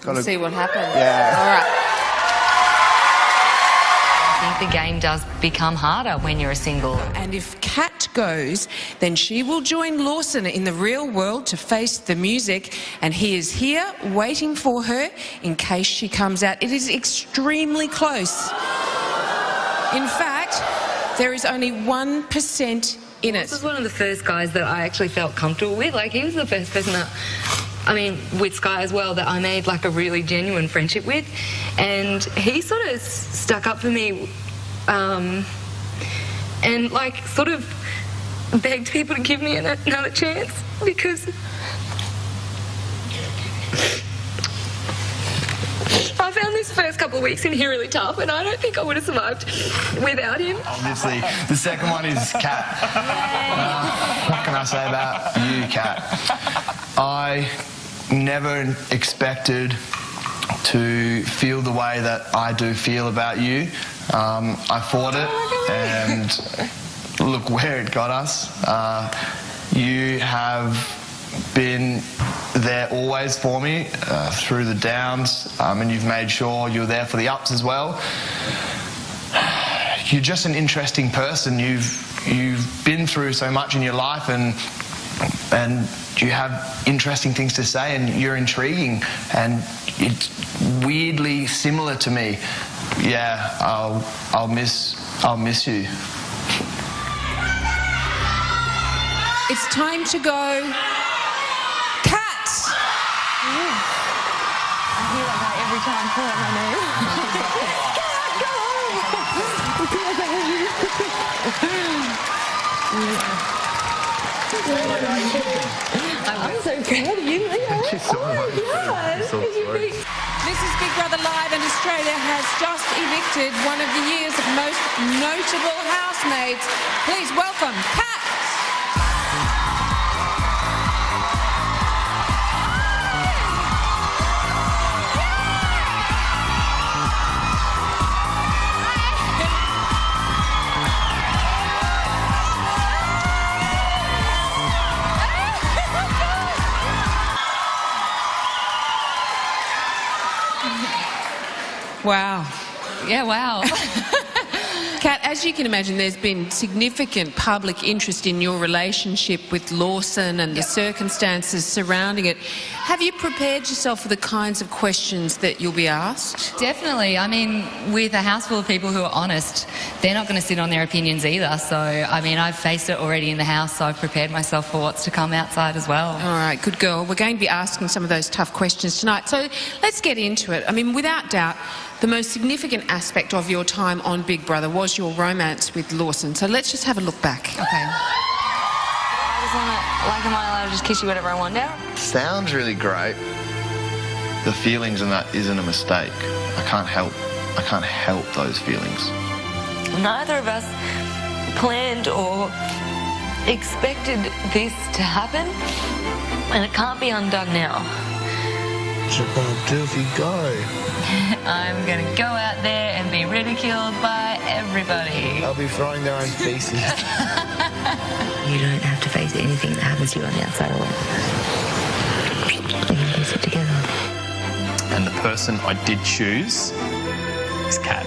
We'll see what happens. Yeah. All right. I think the game does become harder when you're a single. And if Kat goes, then she will join Lawson in the real world to face the music, and he is here waiting for her in case she comes out. It is extremely close. In fact, there is only 1% in it. This was one of the first guys that I actually felt comfortable with. Like, he was the first person that, with Sky as well, that I made like a really genuine friendship with, and he sort of stuck up for me, and like sort of begged people to give me another chance, because I found this first couple of weeks in here really tough, and I don't think I would have survived without him. Obviously, the second one is Kat. What can I say about you, Kat? I never expected to feel the way that I do feel about you. I fought it, and look where it got us. You have been there always for me through the downs, and you've made sure you're there for the ups as well. You're just an interesting person. You've been through so much in your life, and you have interesting things to say, and you're intriguing, and it's weirdly similar to me. Yeah, I'll miss you. It's time to go. Kat! I hear that guy every time I call out my name. I'm so proud of you, Leo. Oh my God. This is Big Brother Live, and Australia has just evicted one of the year's most notable housemates. Please welcome Kat. Wow. Yeah, wow. Kat, as you can imagine, there's been significant public interest in your relationship with Lawson and the circumstances surrounding it. Have you prepared yourself for the kinds of questions that you'll be asked? Definitely. With a house full of people who are honest, they're not going to sit on their opinions either. So, I've faced it already in the house, so I've prepared myself for what's to come outside as well. All right, good girl. We're going to be asking some of those tough questions tonight. So let's get into it. Without doubt, the most significant aspect of your time on Big Brother was your romance with Lawson. So let's just have a look back. Okay. I just want to, am I allowed to just kiss you whatever I want now? Sounds really great. The feelings in that isn't a mistake. I can't help those feelings. Neither of us planned or expected this to happen, and it can't be undone now. What you gonna do if you go? I'm gonna go out there and be ridiculed by everybody. I'll be throwing their own feces. You don't have to face anything that happens to you on the outside alone. We can face it together. And the person I did choose is Kat.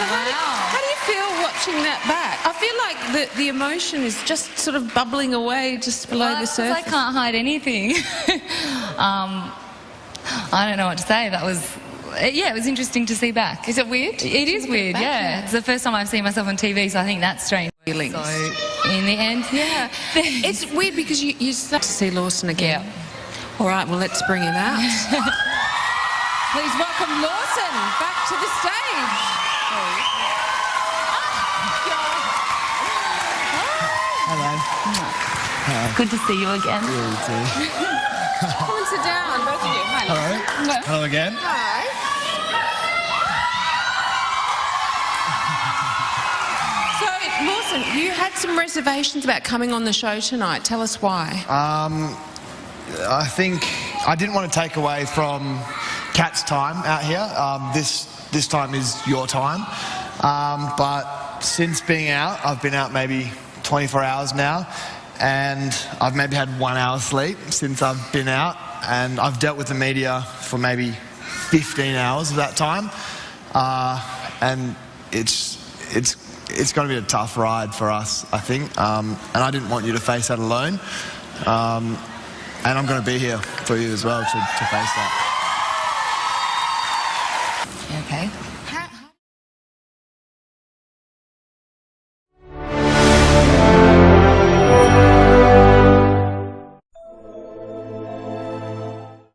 How do you feel watching that back? I feel like the emotion is just sort of bubbling away just below the surface. I can't hide anything. I don't know what to say. That was, it was interesting to see back. Is it weird? It is weird, yeah. It's the first time I've seen myself on TV, so I think that's strange. Feelings. So, in the end, yeah. It's weird because you start to see Lawson again. Yeah. All right, well, let's bring him out. Please welcome Lawson back to the stage. Hello. Good to see you again. Come and sit down, both of you. Hi. Hello. Hello again. Hi. So, Lawson, you had some reservations about coming on the show tonight. Tell us why. I think I didn't want to take away from Kat's time out here. This time is your time. But since being out, I've been out maybe 24 hours now, and I've maybe had 1 hour sleep since I've been out, and I've dealt with the media for maybe 15 hours of that time, and it's going to be a tough ride for us, I think, and I didn't want you to face that alone, and I'm going to be here for you as well to face that.